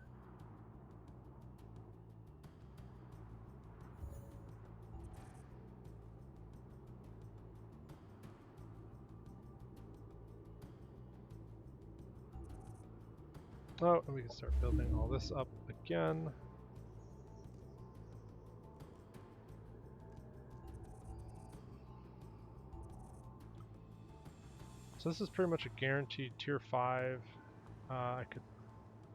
Oh, and we can start building all this up again. So this is pretty much a guaranteed tier 5. I could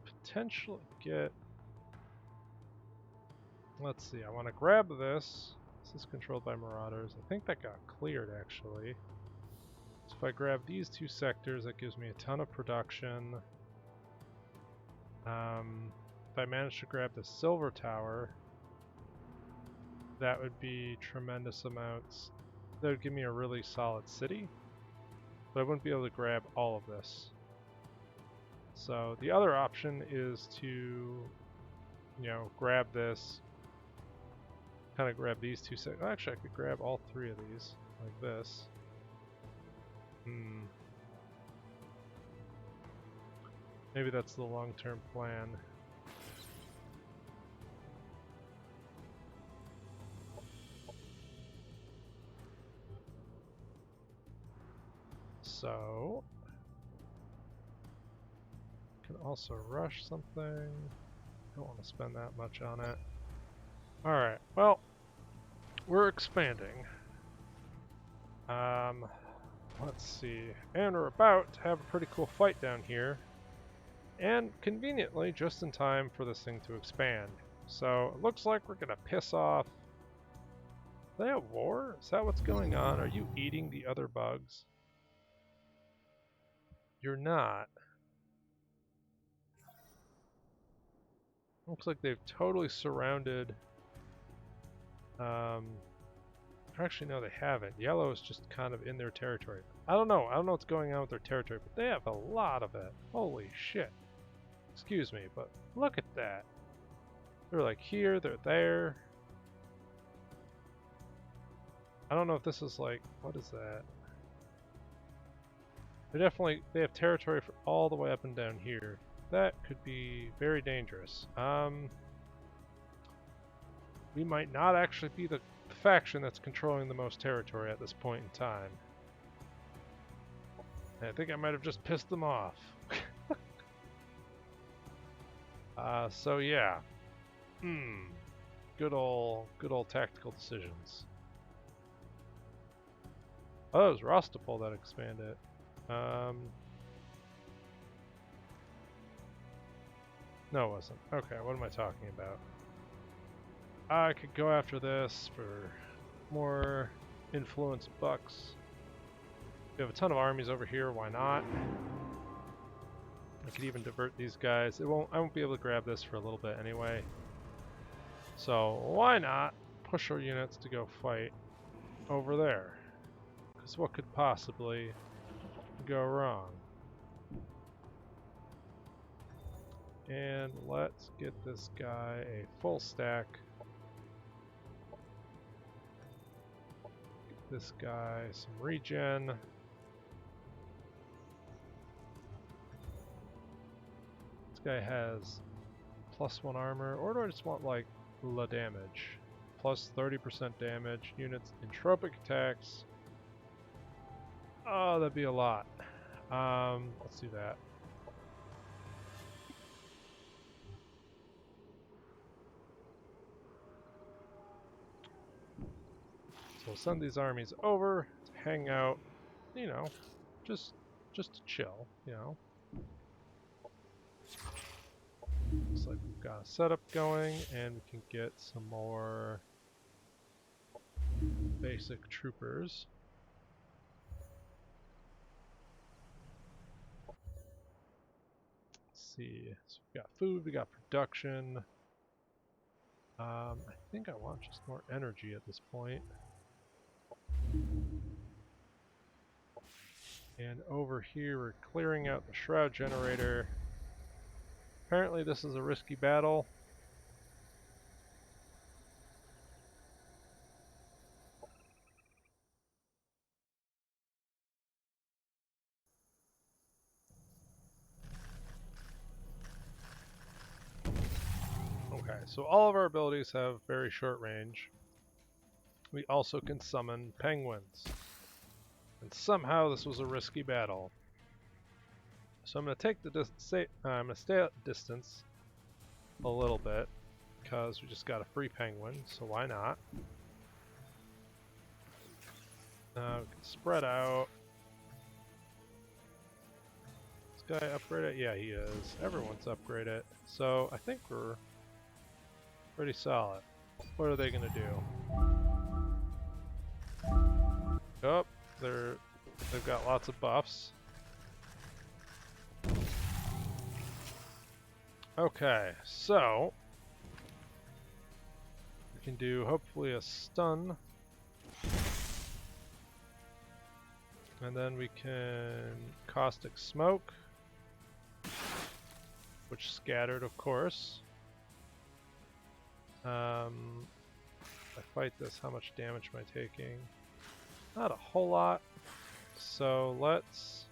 potentially get... Let's see, I want to grab this. This is controlled by Marauders. I think that got cleared, actually. So if I grab these 2 sectors, that gives me a ton of production. If I manage to grab the Silver Tower, that would be tremendous amounts. That would give me a really solid city, but I wouldn't be able to grab all of this. So the other option is to, you know, grab this, kind of grab these 2 sectors. Actually, I could grab all 3 of these, like this. Maybe that's the long-term plan. So, can also rush something. Don't want to spend that much on it. Alright, well, we're expanding. Let's see. And we're about to have a pretty cool fight down here. And conveniently, just in time for this thing to expand. So, it looks like we're gonna piss off... Do they have war? Is that what's going on? Are you eating the other bugs? You're not. Looks like they've totally surrounded... Actually, no, they haven't. Yellow is just kind of in their territory. I don't know what's going on with their territory, but they have a lot of it. Holy shit. Excuse me, but look at that. They're like here, they're there. I don't know if this is like, what is that? They have territory for all the way up and down here. That could be very dangerous. We might not actually be the faction that's controlling the most territory at this point in time. And I think I might have just pissed them off. So yeah. Good old tactical decisions. Oh, it was Rostopol that expanded. No, it wasn't. Okay, what am I talking about? I could go after this for more influence bucks. We have a ton of armies over here, why not? I could even divert these guys. I won't be able to grab this for a little bit anyway. So why not push our units to go fight over there? Because what could possibly go wrong? And let's get this guy a full stack. Get this guy some regen. This guy has +1 armor, or do I just want like la damage? Plus 30% damage, units, entropic attacks. Oh, that'd be a lot. Let's do that. So we'll send these armies over to hang out, you know, just to chill, you know. Looks like we've got a setup going, and we can get some more basic troopers. Let's see, so we've got food, we got production. I think I want just more energy at this point. And over here we're clearing out the shroud generator. Apparently this is a risky battle. Okay, so all of our abilities have very short range. We also can summon penguins. And somehow this was a risky battle. So I'm going to take the I'm going to stay at distance a little bit, because we just got a free penguin, so why not? We can spread out. guy upgraded? Yeah, he is. Everyone's upgraded. So I think we're pretty solid. What are they gonna do? Oh, they've got lots of buffs. Okay, so we can do hopefully a stun. And then we can caustic smoke, which scattered, of course. If I fight this, how much damage am I taking? Not a whole lot. So let's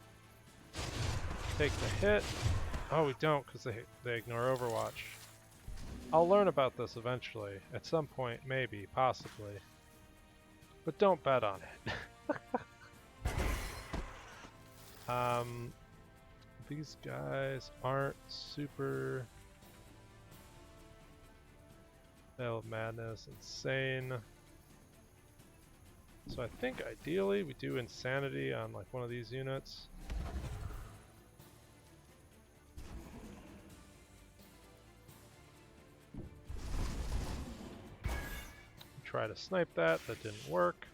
take the hit. Oh, we don't, because they ignore Overwatch. I'll learn about this eventually. At some point, maybe, possibly. But don't bet on it. These guys aren't super... Veil of Madness, Insane. So I think ideally we do Insanity on like one of these units. Try to snipe that, that didn't work.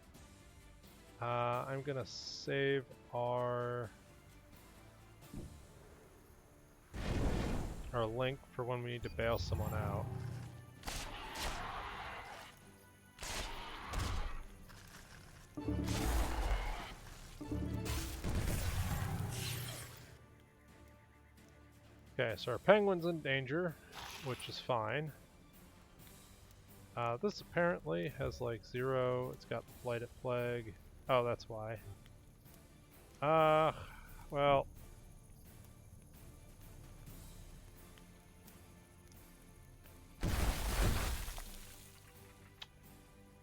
I'm gonna save our link for when we need to bail someone out. Okay, so our penguin's in danger, which is fine. This apparently has like 0, it's got the Blighted Plague. Oh, that's why. Well.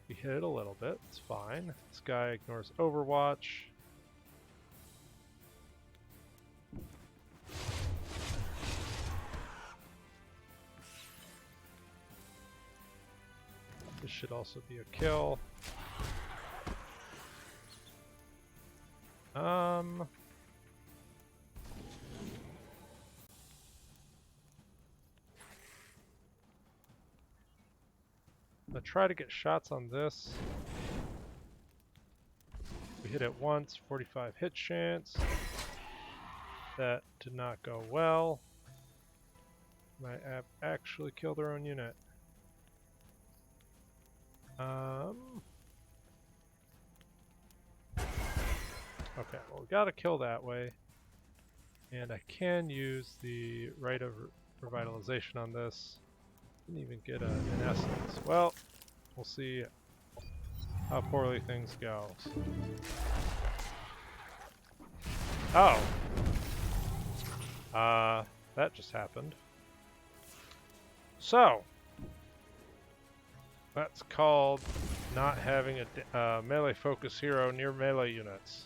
We hit it a little bit, it's fine. This guy ignores Overwatch. This should also be a kill. I'm gonna try to get shots on this. We hit it once, 45 hit chance. That did not go well. My app actually killed their own unit. Okay, well we gotta kill that way. And I can use the Rite of Revitalization on this. Didn't even get an essence. Well, we'll see how poorly things go. Oh! That just happened. So, that's called not having a melee focus hero near melee units.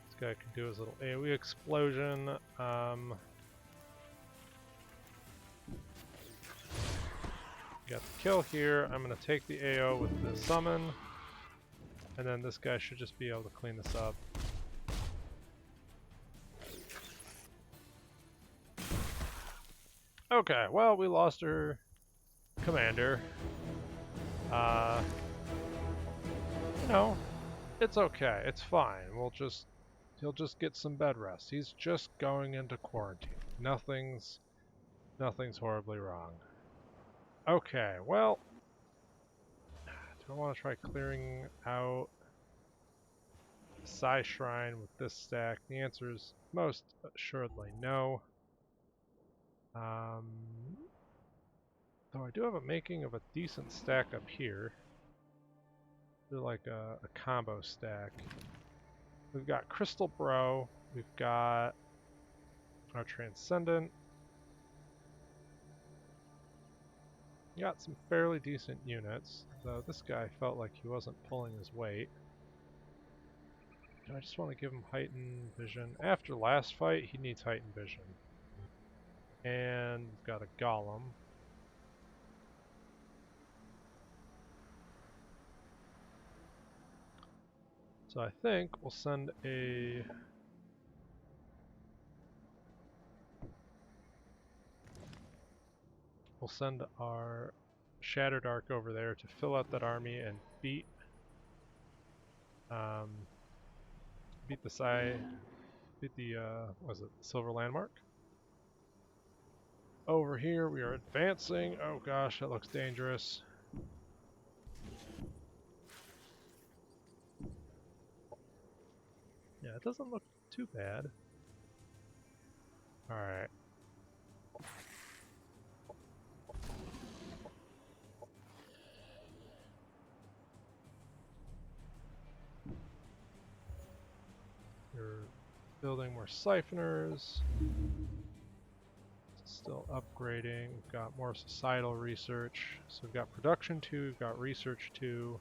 This guy can do his little AoE explosion. Got the kill here. I'm going to take the AO with the summon. And then this guy should just be able to clean this up. Okay, well, we lost our commander. You know, it's okay. It's fine. He'll just get some bed rest. He's just going into quarantine. Nothing's horribly wrong. Okay, well, do I want to try clearing out Psy Shrine with this stack? The answer is most assuredly no. Though I do have a making of a decent stack up here. They're like a combo stack. We've got Crystal Bro, we've got our Transcendent. Got some fairly decent units, though this guy felt like he wasn't pulling his weight. I just want to give him heightened vision. After last fight, he needs heightened vision. And we've got a golem. So I think we'll send our Shattered Arc over there to fill out that army and beat the what is it, Silver Landmark. Over here we are advancing. Oh gosh, that looks dangerous. Yeah, it doesn't look too bad. Alright. We're building more siphoners. Still upgrading. We've got more societal research. So we've got production 2, we've got research 2.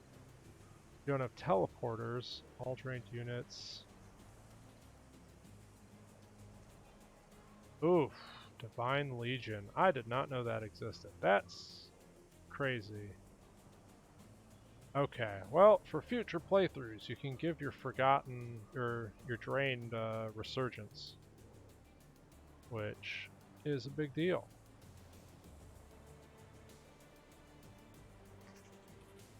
We don't have teleporters, all-terrain units. Oof, Divine Legion. I did not know that existed. That's crazy. Okay, well, for future playthroughs, you can give your forgotten, or your drained resurgence, which is a big deal.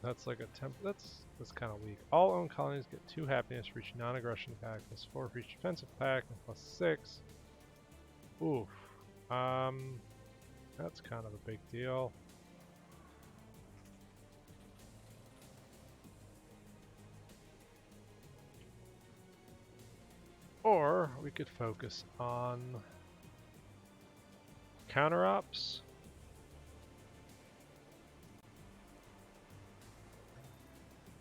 That's like a temp. That's kind of weak. All owned colonies get 2 happiness for each non-aggression pack, +4 for each defensive pack, and +6. Oof. That's kind of a big deal. Or we could focus on counter-ops.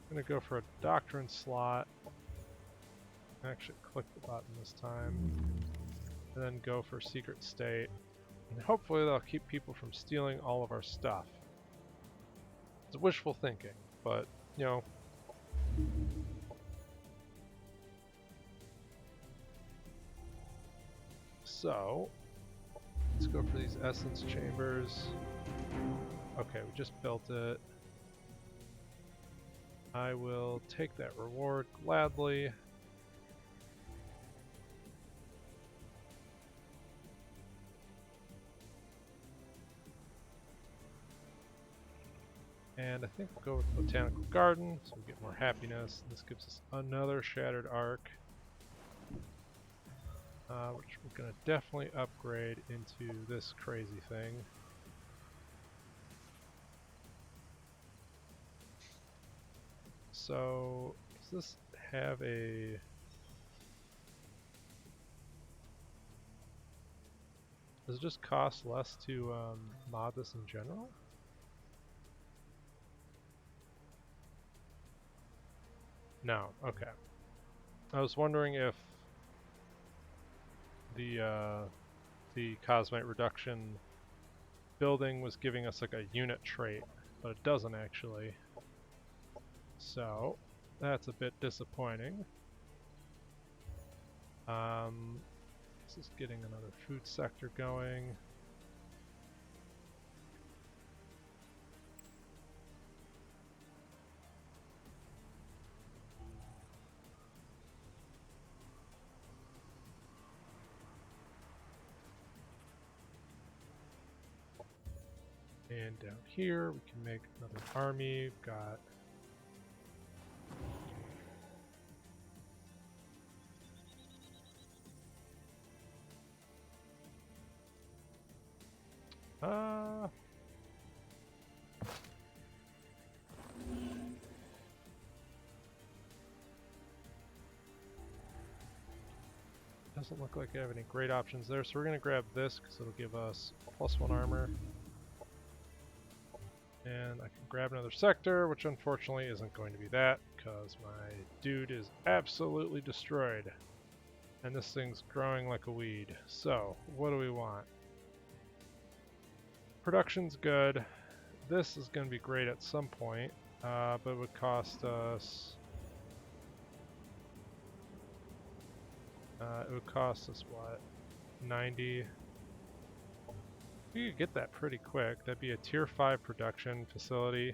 I'm gonna go for a doctrine slot. Actually click the button this time. And then go for secret state. And hopefully that'll keep people from stealing all of our stuff. It's wishful thinking, but, you know. So, let's go for these essence chambers. Okay, we just built it. I will take that reward gladly. And I think we'll go with Botanical Garden, so we get more happiness. This gives us another Shattered Arc, which we're going to definitely upgrade into this crazy thing. So, does this have a... Does it just cost less to mod this in general? No, okay. I was wondering if the Cosmite Reduction building was giving us like a unit trait, but it doesn't actually. So, that's a bit disappointing. This is getting another food sector going. And down here, we can make another army. We've got doesn't look like I have any great options there, so we're going to grab this because it'll give us +1 armor. And I can grab another sector, which unfortunately isn't going to be that, because my dude is absolutely destroyed. And this thing's growing like a weed. So, what do we want? Production's good. This is going to be great at some point, but it would cost us... it would cost us, what, 90? We could get that pretty quick. That'd be a tier 5 production facility.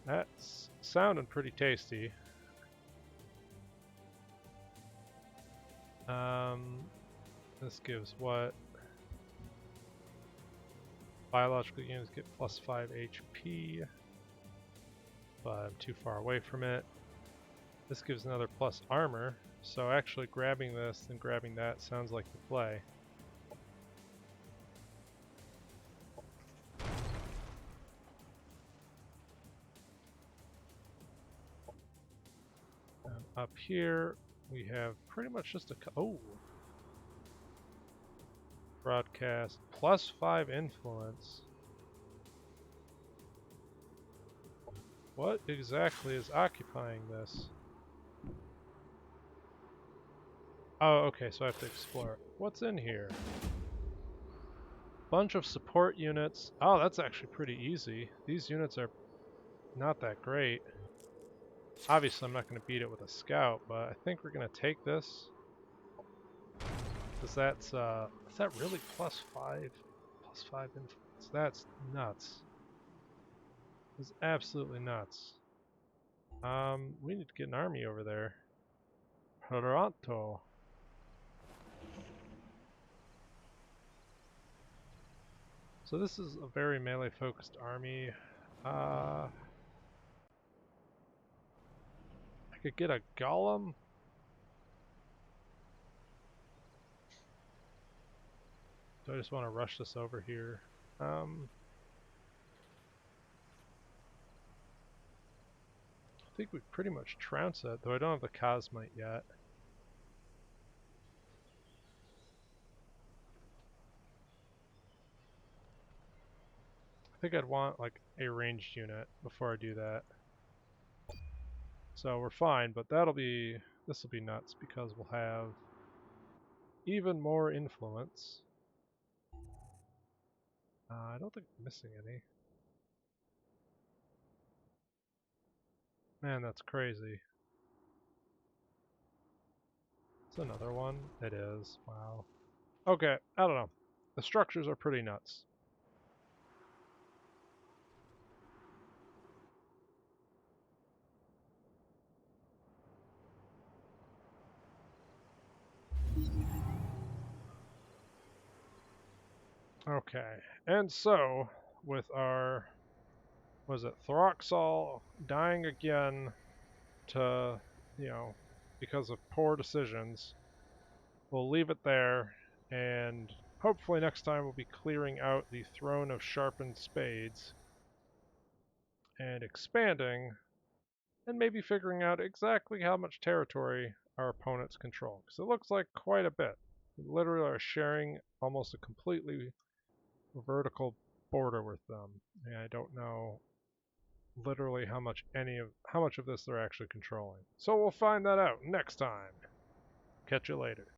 That's sounding pretty tasty. This gives what? Biological units get plus 5 HP, but I'm too far away from it. This gives another plus armor, so actually grabbing this and grabbing that sounds like the play. Up here, we have pretty much just a... Oh! Broadcast, plus 5 influence. What exactly is occupying this? Oh, okay, so I have to explore it. What's in here? Bunch of support units. Oh, that's actually pretty easy. These units are not that great. Obviously, I'm not going to beat it with a scout, but I think we're going to take this. Because that's, is that really plus 5? Plus 5 influence. That's nuts. It's absolutely nuts. We need to get an army over there. Toronto. So this is a very melee-focused army. I could get a golem. Do I just want to rush this over here? I think we pretty much trounce it, though I don't have the Cosmite yet. I think I'd want like a ranged unit before I do that. So we're fine, but this will be nuts because we'll have even more influence. I don't think I'm missing any. Man, that's crazy. It's another one. It is. Wow. Okay, I don't know. The structures are pretty nuts. Okay, and so with our, was it Throx'Al dying again to, because of poor decisions, we'll leave it there, and hopefully next time we'll be clearing out the Throne of Sharpened Spades and expanding, and maybe figuring out exactly how much territory our opponents control, because it looks like quite a bit. We literally are sharing almost a completely vertical border with them, and I don't know literally how much of this they're actually controlling. So we'll find that out next time. Catch you later.